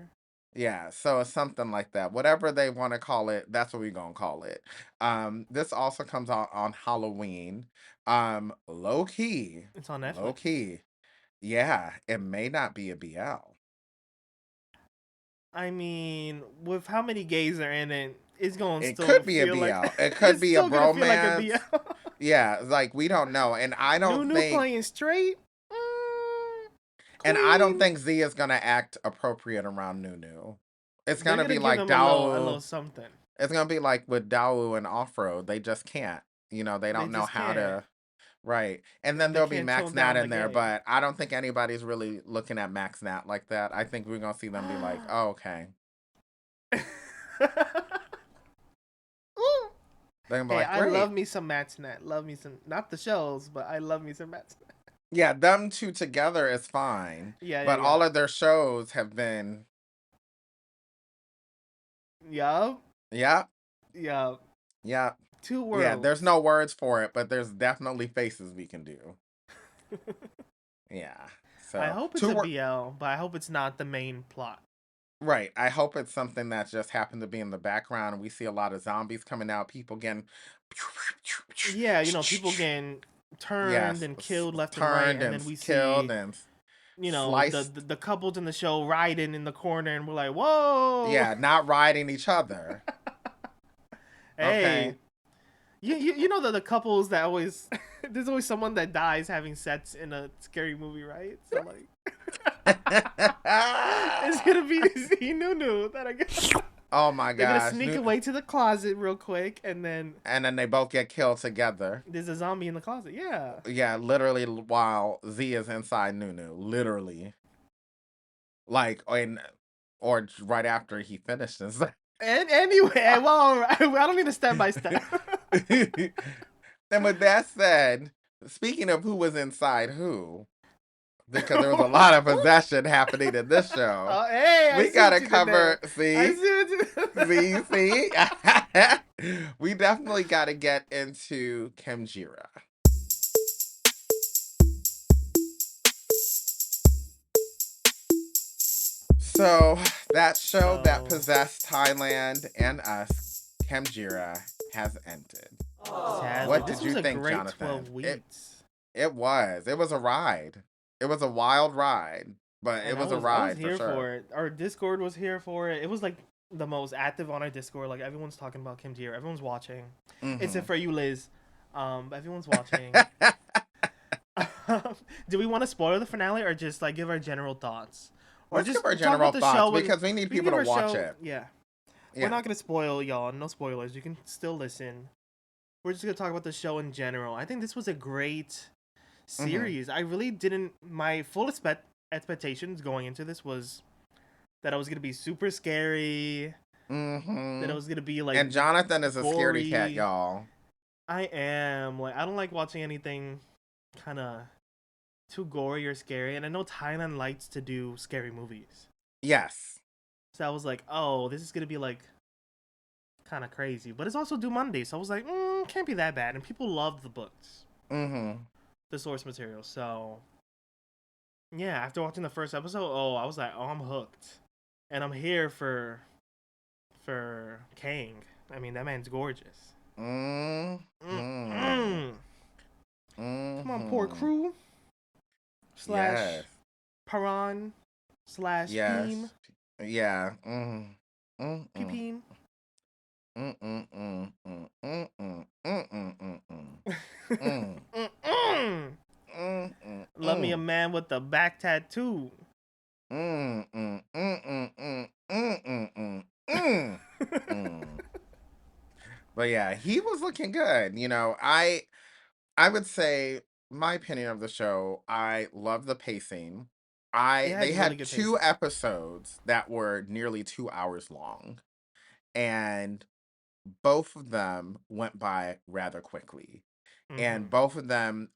A: yeah. So it's something like that. Whatever they want to call it, that's what we're gonna call it. This also comes out on Halloween. Low key,
B: It's on
A: low
B: Netflix.
A: key. Yeah, it may not be a BL.
B: I mean, with how many gays are in it, it's gonna
A: It
B: still
A: could be a
B: feel like
A: BL. It could
B: it's
A: be a
B: still gonna feel like a
A: bromance.
B: BL.
A: Yeah, like we don't know,
B: Nunu playing straight.
A: and I don't
B: Queen.
A: think Z is gonna act appropriate around Nunu. It's
B: They're
A: gonna
B: gonna
A: be
B: give
A: like
B: him a
A: Dao.
B: little something.
A: It's gonna be like with Dao and Offroad. They just can't. They
B: They
A: don't know
B: just
A: how
B: can't.
A: to. Right, and then
B: They
A: there'll be
B: can't
A: Max
B: tone
A: Nat
B: down the
A: in there,
B: gay.
A: but I don't think anybody's really looking at Max Nat like that. I think we're gonna see them be like, "Oh, okay."
B: Ooh.
A: They're gonna be
B: Hey,
A: like,
B: I love
A: "Great."
B: me some Matchnet. Love me some, not the shows, but I love me some Matchnet.
A: Yeah, them two together is fine,
B: Yeah, yeah,
A: but
B: yeah.
A: all of their shows have been,
B: Yup,
A: yeah,
B: yup.
A: yeah.
B: Two
A: Yeah, there's
B: worlds.
A: no words for it, but there's definitely faces we can do. Yeah.
B: I
A: So,
B: hope it's
A: two
B: a
A: wor
B: BL, but I hope it's not the main plot.
A: right. I hope it's something that just happened to be in the background and we see a lot of zombies coming out, people getting
B: Yeah, people getting turned
A: yes,
B: and killed left and right,
A: turned
B: and
A: and
B: then we
A: killed
B: see,
A: and
B: the,
A: sliced.
B: the couples in the show riding in the corner, and we're like, whoa,
A: Yeah, not riding each other.
B: hey,
A: Okay.
B: you know the couples that always there's always someone that dies having sex in a scary movie, right? So like, it's gonna be Z Nunu that I guess
A: Oh my
B: they're gonna
A: gosh.
B: sneak away to the closet real quick, and then
A: And then they both get killed together.
B: there's a zombie in the closet. Yeah.
A: Yeah, literally while Z is inside Nunu. Literally. Like, or right after he finishes.
B: And anyway, well, I don't need a step by step.
A: And with that said, speaking of who was inside who, because there was a lot of possession happening in this show,
B: Oh, hey, I
A: we
B: see what
A: gotta
B: you did there.
A: cover.
B: I
A: See,
B: see what you did.
A: we definitely gotta get into Khemjira. So that show that
B: So
A: possessed Thailand and us, Khemjira, has ended.
B: sadly,
A: What
B: this
A: did
B: was
A: you
B: a
A: think,
B: great
A: Jonathan?
B: 12 weeks.
A: It was. It was a ride. It was a wild ride, but it
B: And I
A: was a
B: was I was
A: ride for
B: here for
A: sure.
B: it. Our Discord was here for it. It was like the most active on our Discord. Like everyone's talking about Kim Deer. Everyone's watching.
A: Hmm
B: Except for you, Liz. Everyone's watching. Do we want to spoil the finale or just like give our general thoughts? Or
A: Let's give
B: just
A: our
B: talk
A: general
B: about the
A: thoughts
B: show and
A: because we need
B: we can
A: people
B: give
A: to
B: our
A: watch
B: show.
A: it.
B: Yeah. We're
A: Yeah.
B: not gonna spoil y'all. No spoilers. You can still listen. We're just gonna talk about the show in general. I think this was a great
A: hmm
B: series. I really didn't. My full expectations going into this was that I was gonna be super scary. That
A: hmm
B: it was gonna be like
A: And Jonathan is a scaredy cat,
B: gory.
A: y'all.
B: I am like I don't like watching anything kind of too gory or scary. And I know Thailand likes to do scary movies,
A: Yes.
B: so I was like, oh, this is gonna be like kind of crazy. But it's also due Monday, so I was like, can't be that bad. And people love the books,
A: hmm
B: the source material. So yeah, after watching the first episode, oh, I was like, oh, I'm hooked, and I'm here for Kang. I mean, that man's gorgeous.
A: hmm
B: Mm-mm. Come on, poor
A: hmm
B: crew slash
A: Yes.
B: Paran slash Peem
A: Yes. Yeah. Mm-hmm.
B: Peepeen.
A: Mm-mm-mm-mm. Mm-mm. Mm-mm-mm-mm. Mm.
B: Mm-mm. a man with a back tattoo.
A: Mm, mm, mm, mm, mm, mm, mm, mm, mm, mm. But yeah, he was looking good. I would say my opinion of the show, I love the pacing.
B: It
A: They
B: has really
A: had
B: good
A: two
B: pacing.
A: episodes that were nearly 2 hours long, and both of them went by rather quickly. And
B: Mm-hmm.
A: both of them,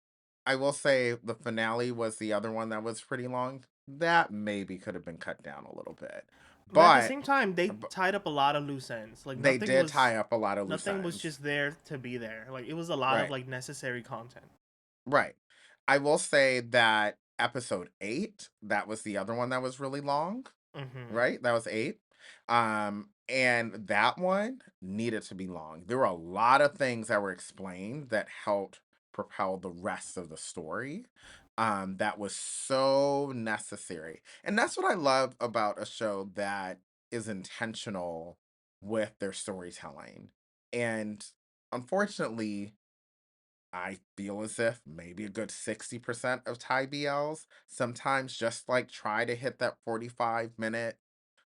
A: I will say the finale was the other one that was pretty long. That maybe could have been cut down a little bit.
B: But at the
A: But
B: same time, they
A: b-
B: tied up a lot of loose ends. Like
A: they did tie up a lot of loose
B: nothing was
A: ends.
B: just there to be there. Like it was a lot of
A: Right.
B: like necessary content.
A: Right. I will say that episode 8, that was the other one that was really long,
B: Mm-hmm.
A: right? That was 8. And that one needed to be long. There were a lot of things that were explained that helped propel the rest of the story. That was so necessary. And that's what I love about a show that is intentional with their storytelling. And unfortunately, I feel as if maybe a good 60% of Thai BLs sometimes just like try to hit that 45-minute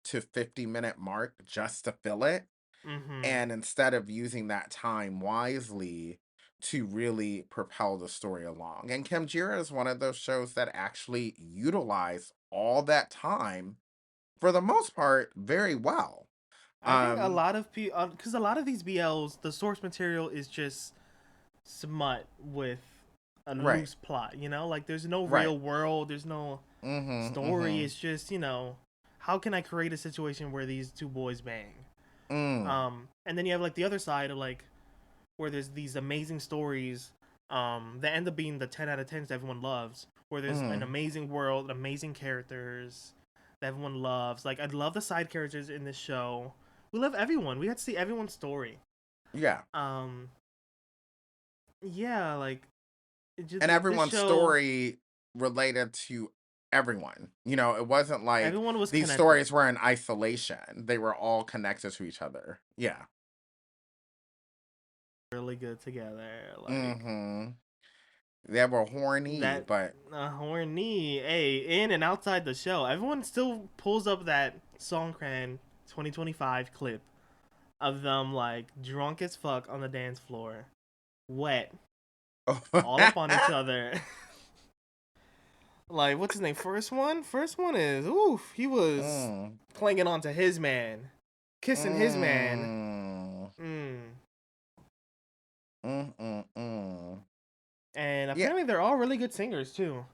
A: to 50-minute mark just to fill it.
B: Mm-hmm.
A: And instead of using that time wisely to really propel the story along. And Khemjira is one of those shows that actually utilize all that time for the most part very well.
B: I think a
A: Um,
B: lot of people, because a lot of these BLs, the source material is just smut with a
A: right,
B: loose plot. Like there's no
A: right.
B: real world, there's no
A: Mm-hmm.
B: story.
A: Mm-hmm.
B: It's just how can I create a situation where these two boys bang?
A: Mm.
B: And then you have like the other side of like where there's these amazing stories that end up being the 10 out of 10s that everyone loves, where there's an
A: Mm.
B: amazing world, amazing characters that everyone loves. Like I love the side characters in this show. We love everyone. We got to see everyone's story.
A: Yeah.
B: um yeah, like
A: And
B: this
A: everyone's
B: show,
A: story related to everyone. It wasn't like
B: everyone was
A: these
B: connected.
A: stories were in isolation. They were all connected to each other. Yeah.
B: Really good together. Like
A: Mm-hmm. They were horny,
B: that
A: but
B: horny, hey, in and outside the show, everyone still pulls up that Songkran 2025 clip of them like drunk as fuck on the dance floor, wet, all up on each other. Like what's his name? First one is oof. He was
A: mm,
B: clinging onto his man, kissing his man.
A: mm,
B: Mm.
A: mm, mm, mm.
B: And
A: Yeah.
B: apparently they're all really good singers too.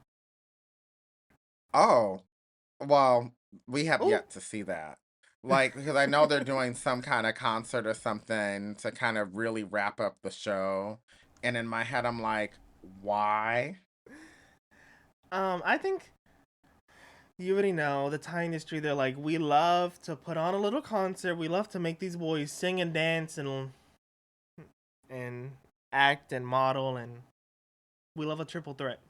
A: Oh, well, we have
B: Oh,
A: yet to see that. Like, because I know they're doing some kind of concert or something to kind of really wrap up the show. And in my head, I'm like, why?
B: I think you already know the Thai industry. They're like, we love to put on a little concert. We love to make these boys sing and dance and act and model, and we love a triple threat.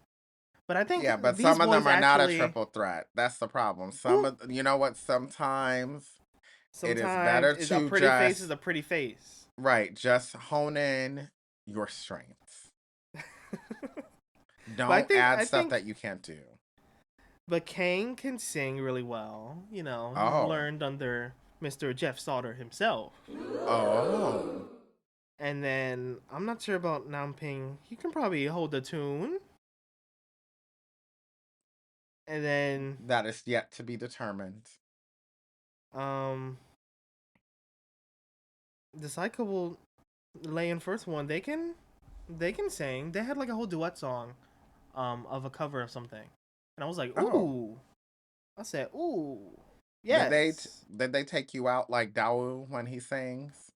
B: But I think
A: Yeah, but
B: these
A: some of them
B: boys
A: are not a
B: actually,
A: triple threat. That's the problem.
B: ooh,
A: You know what? Sometimes it is
B: sometimes
A: better
B: a
A: to
B: pretty face is
A: just,
B: a pretty face.
A: right, just hone in your strengths.
B: But I
A: Don't
B: think
A: add
B: I
A: stuff
B: think
A: that you can't do.
B: but Kane can sing really well. He
A: Oh.
B: learned under Mr. Jeff Sauter himself.
A: Oh.
B: And then I'm not sure about Namping. He can probably hold the tune. And then
A: That is yet to be determined.
B: um the Psycho lay in first one. They can sing. They had like a whole duet song of a cover of something. And I was like,
A: Oh.
B: "Ooh." I said, "Ooh."
A: Did they
B: Yes.
A: did they take you out like Dawu when he sings?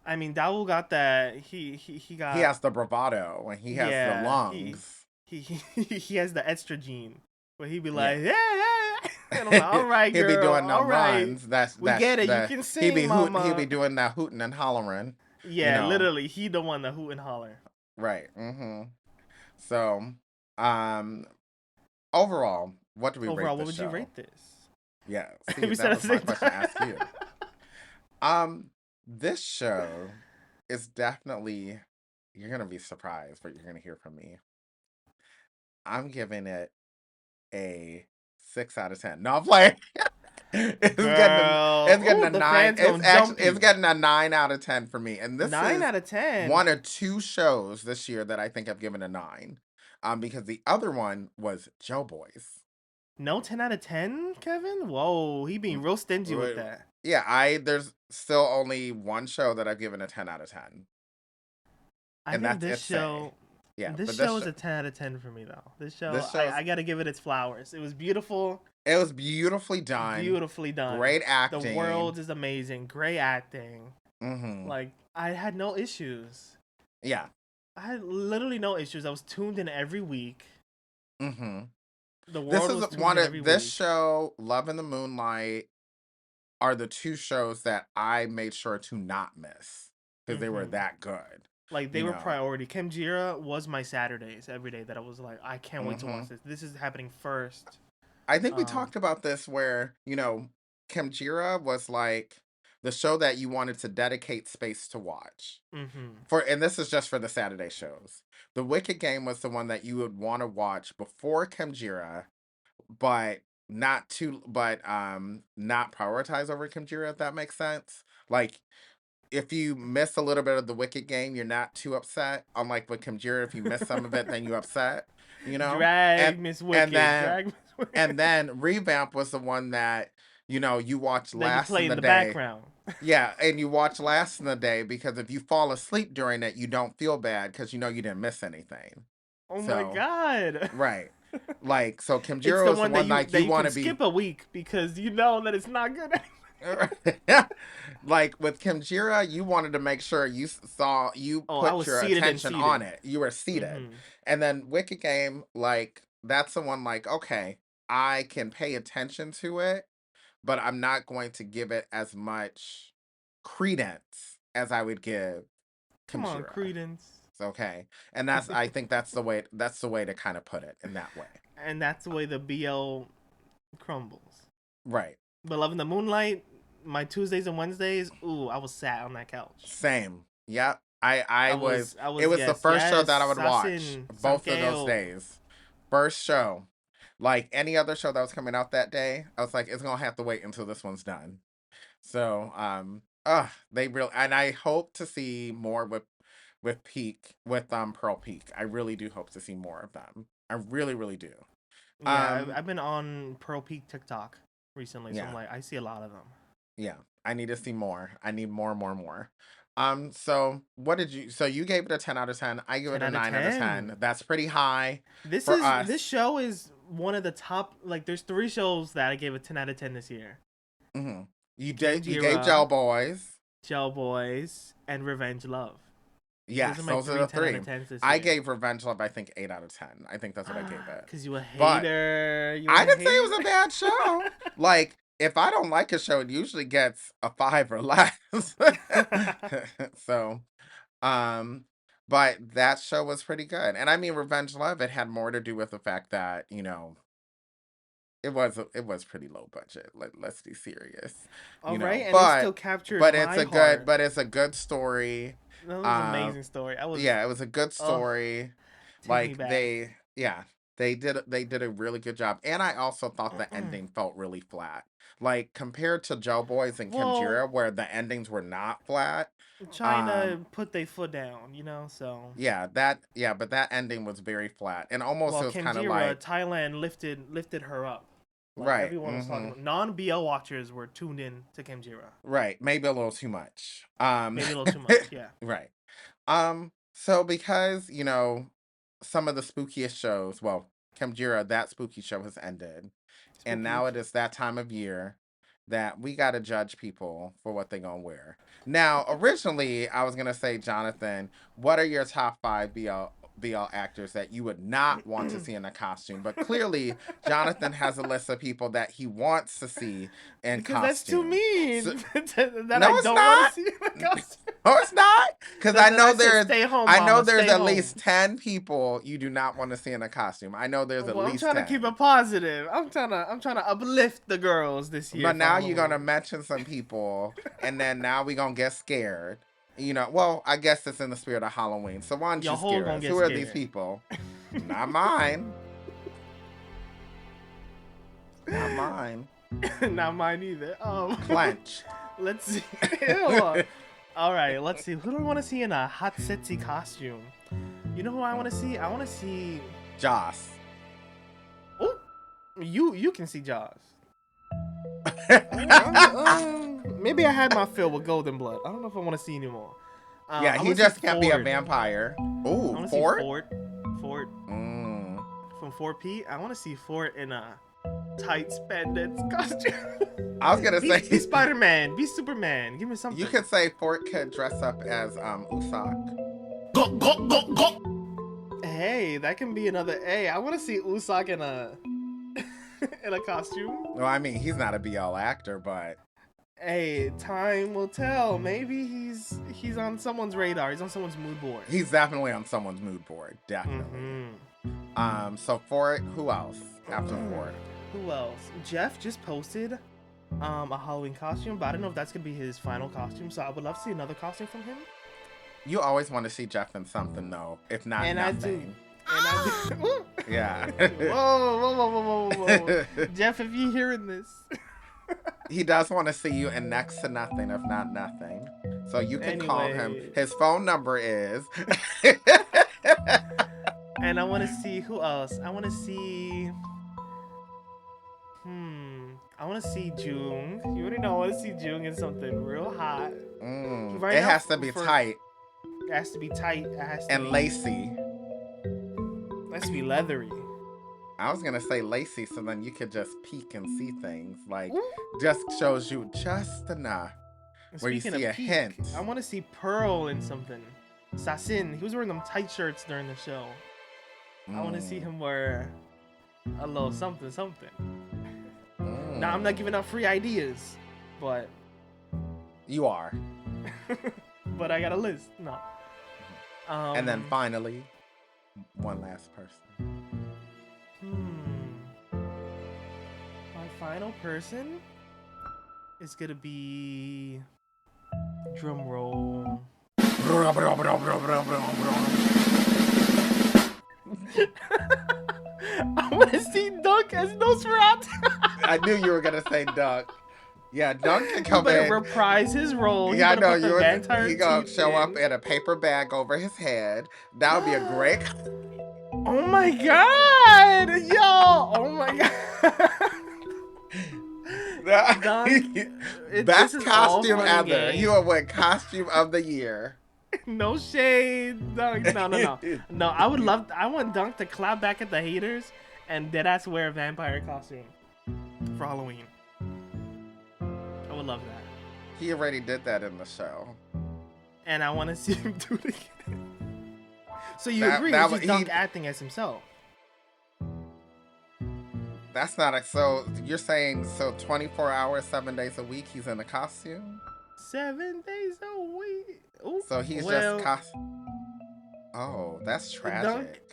B: I mean, Dowell got that. He
A: He
B: got,
A: has the bravado and he has the
B: yeah,
A: lungs.
B: he has the extra gene where he be
A: Yeah.
B: like, "Yeah, yeah, yeah." And I'm like, "All right,
A: He'll be
B: girl.
A: doing
B: All
A: them
B: right.
A: runs. That's
B: We
A: that's
B: get it. You
A: the
B: can
A: he
B: sing,
A: be hooting. He'll be
B: mama."
A: doing that hooting and hollering. You
B: Yeah,
A: know,
B: literally, he the one that hoot and holler.
A: right? Mm-hmm. So, um, overall, what do we rate
B: Overall, what
A: this
B: would you
A: show?
B: rate this?
A: Yeah. See,
B: We said
A: that
B: at the
A: was my
B: same
A: question
B: time.
A: to ask you. This show is definitely, you're gonna be surprised what you're gonna hear from me. I'm giving it a 6 out of 10. No, I'm playing. it's
B: Girl.
A: getting
B: Ooh,
A: a
B: the
A: 9.
B: fans
A: It's
B: gonna
A: actually
B: jump
A: it's
B: you.
A: getting a 9 out of 10 for me. And this
B: 9
A: is
B: out of 10.
A: one of 2 shows this year that I think I've given a 9. Because the other one was Joe Boys.
B: No 10 out of 10, Kevin? Whoa, he being real stingy with that.
A: Yeah, there's still only one show that I've given a 10 out of 10.
B: I
A: And
B: think
A: that's
B: this
A: It's Say.
B: show
A: Yeah,
B: this
A: but
B: show is a 10 out of 10 for me though. This show
A: this
B: I
A: show's
B: gotta give it its flowers. It was beautiful.
A: it was beautifully done.
B: Beautifully done.
A: Great
B: The
A: acting.
B: world is amazing. Great acting.
A: Mm-hmm.
B: Like, I had no issues.
A: Yeah.
B: I had literally no issues. I was tuned in every week.
A: Mm-hmm.
B: The
A: This
B: world
A: is
B: was tuned
A: one
B: in
A: of
B: every
A: this
B: week.
A: show, Love and the Moonlight, are the 2 shows that I made sure to not miss because they were
B: Mm-hmm.
A: that good.
B: Like, they
A: You
B: were
A: know.
B: priority. Khemjira was my Saturdays every day that I was like, I can't wait to watch this. This is happening first.
A: I think we talked about this where, Khemjira was like the show that you wanted to dedicate space to watch.
B: Mm-hmm.
A: And this is just for the Saturday shows. The Wicked Game was the one that you would want to watch before Khemjira, but not prioritize over Khemjira, if that makes sense. Like, if you miss a little bit of the Wicked Game, you're not too upset. Unlike with Khemjira, if you miss some of it, then you're upset. And
B: Drag Miss
A: and
B: Wicked.
A: then
B: Drag Miss Wicked.
A: and then Revamp was the one that you watch
B: That you
A: last
B: play
A: in
B: in
A: the
B: the
A: day.
B: background.
A: Yeah, and you watch last in the day because if you fall asleep during it, you don't feel bad because you didn't miss anything.
B: Oh my
A: So,
B: god.
A: right. Like, so
B: It's
A: Khemjira
B: the
A: is the
B: one that
A: one
B: you
A: like you want
B: can
A: to be.
B: skip a week because you know that it's not good.
A: Like with Khemjira, you wanted to make sure you
B: I
A: put
B: was
A: your
B: seated and
A: attention on
B: seated.
A: it. You were seated.
B: Mm-hmm.
A: And then Wicked Game, like, that's the one like, okay, I can pay attention to it, but I'm not going to give it as much credence as I would give
B: Come on,
A: Khemjira.
B: Credence.
A: Okay. And I think that's the way to kind of put it in that way.
B: And that's the way the BL crumbles.
A: Right.
B: But Loving the Moonlight, my Tuesdays and Wednesdays, ooh, I was sat on that couch.
A: Same. Yep. It was the
B: yes,
A: first show that I would watch
B: Sasin,
A: both of those
B: Sankeo.
A: days. First show. Like any other show that was coming out that day, I was like, it's gonna have to wait until this one's done. So, they really, and I hope to see more with Pearl Peak. I really do hope to see more of them. I really, really do.
B: Yeah, I've been on Pearl Peak TikTok recently, so
A: Yeah.
B: I'm like, I see a lot of them.
A: Yeah, I need to see more. I need more, more, more. So you gave it a 10 out of 10. I give it
B: 10
A: a
B: out of
A: 9 out of 10. That's pretty high for us.
B: This show is one of the top. Like, there's 3 shows that I gave a 10 out of 10 this year.
A: Mm-hmm. You gave
B: Khemjira,
A: Gel Boys.
B: Gel Boys, and Revenge Love.
A: Yes, those are the
B: 10 out
A: 3.
B: of 10s this
A: I
B: year.
A: gave Revenge Love, I think, 8 out of 10. I think that's what I gave it.
B: Because you a
A: But
B: hater.
A: I didn't say it was a bad show. Like, if I don't like a show, it usually gets a 5 or less. So, but that show was pretty good. And I mean, Revenge Love, it had more to do with the fact that, it was pretty low budget. Let's be serious.
B: All right, and it still captured my heart.
A: But it's a good story.
B: That was an amazing story.
A: Yeah, it was a good story.
B: Take me back.
A: They did a really good job. And I also thought the ending felt really flat. Like, compared to Joe Boys and Khemjira, where the endings were not flat.
B: Trying to put their foot down, so.
A: Yeah, but that ending was very flat. And almost it was kind of like
B: Thailand lifted her up. Like,
A: right.
B: Everyone was talking about non-BL watchers were tuned in to Khemjira.
A: Right. Maybe a little too much.
B: Maybe a little too much, yeah.
A: Right. So because, some of the spookiest shows, well, Khemjira, that spooky show has ended. And now it is that time of year that we got to judge people for what they're going to wear. Now, originally, I was going to say, Jonathan, what are your top 5 BL actors that you would not want to see in a costume? But clearly, Jonathan has a list of people that he wants to see in costume.
B: That's too mean.
A: So,
B: that
A: no,
B: I
A: it's
B: don't
A: not.
B: want to see in a costume.
A: No, it's not. Because I know there's
B: stay
A: at
B: home.
A: least 10 people you do not want to see in a costume. I know there's at least 10.
B: I'm trying to keep it positive. I'm trying to uplift the girls this year.
A: But now you're gonna mention some people, and then now we're gonna get scared. Well, I guess it's in the spirit of Halloween. So why don't you scare us? Who are these people? Not mine. Not mine.
B: Not mine either.
A: Clench.
B: Let's see. Ew. All right, let's see. Who do I want to see in a hot sexy costume? You know who I want to see? I want to see
A: Joss.
B: Oh, you can see Jaws. Maybe I had my fill with Golden Blood. I don't know if I want to see anymore.
A: Yeah, he just can't be a vampire. Ooh, Fort?
B: Fort. From 4P. I want to see Fort in a tight spandex costume.
A: I was gonna say
B: be Spider-Man, be Superman. Give me something.
A: You could say Fort could dress up as Usopp.
B: Hey, that can be another. Hey, I want to see Usopp in a in a costume.
A: Well, I mean, he's not a BL actor, but
B: hey, time will tell. Maybe he's on someone's radar. He's on someone's mood board.
A: He's definitely on someone's mood board. Definitely. So Fort, who else after Fort?
B: Who else? Jeff just posted a Halloween costume, but I don't know if that's gonna be his final costume. So I would love to see another costume from him.
A: You always want to see Jeff in something, though, if not
B: and
A: nothing.
B: I do.
A: Yeah.
B: Whoa. Jeff, if you're hearing this.
A: He does want to see you in next to nothing, if not nothing. So you can call him. His phone number is.
B: And I want to see who else. I want to see. I want to see Jung. You already know I want to see Jung in something real hot.
A: It has to be tight.
B: It has to be tight. It has to
A: and lacy.
B: It has to be leathery.
A: I was gonna say lacy, so then you could just peek and see things. Like, just shows you just enough where you see a hint.
B: I want to see Pearl in something. Sasin. He was wearing them tight shirts during the show. I want to see him wear a little something. Now, I'm not giving out free ideas, but...
A: You are.
B: But I got a list. No.
A: And then finally, one last person.
B: My final person is going to be... Drum roll. I want to see Dunk as Nosferatu.
A: I knew you were gonna say Dunk. Yeah, Dunk can come in.
B: Reprise his role.
A: Yeah, I know you were. He gonna show up in a paper bag over his head. That would be a great.
B: Oh my god, yo! Oh my god. Dunk,
A: best costume ever. You will win costume of the year.
B: No shade, Dunk. No. No, I want Dunk to clap back at the haters and deadass wear a vampire costume for Halloween. I would love that.
A: He already did that in the show.
B: And I want to see him do it again. So you agree with just Dunk acting as himself?
A: That's not so you're saying 24 hours, 7 days a week he's in a costume?
B: 7 days a week. Ooh,
A: so he's just Oh, that's tragic.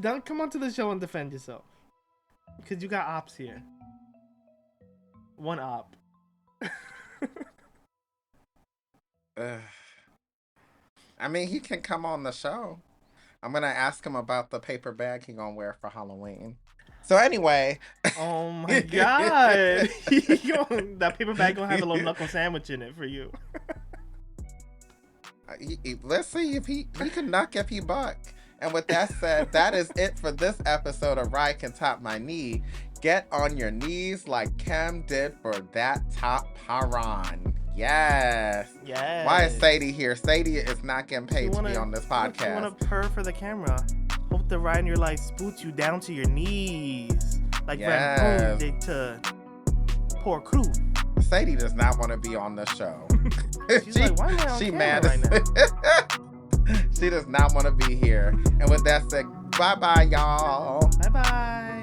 B: Dunk, come onto the show and defend yourself. Because you got ops here. One op.
A: I mean, he can come on the show. I'm going to ask him about the paper bag he going to wear for Halloween. So anyway.
B: Oh my god. That paper bag going to have a little knuckle sandwich in it for you.
A: Let's see if he can knock if he buck. And with that said, that is it for this episode of RyCanTopMyKnee. Get on your knees like Chem did for that top paran. Yes. Why is Sadie here? Sadie is not getting paid to be on this podcast.
B: You want to purr for the camera. Hope the ride in your life spoots you down to your knees. Like Revamp did to poor crew.
A: Sadie does not want to be on the show.
B: She's like, why am I on camera right now?
A: She does not want to be here. And with that said, bye-bye, y'all.
B: Bye-bye.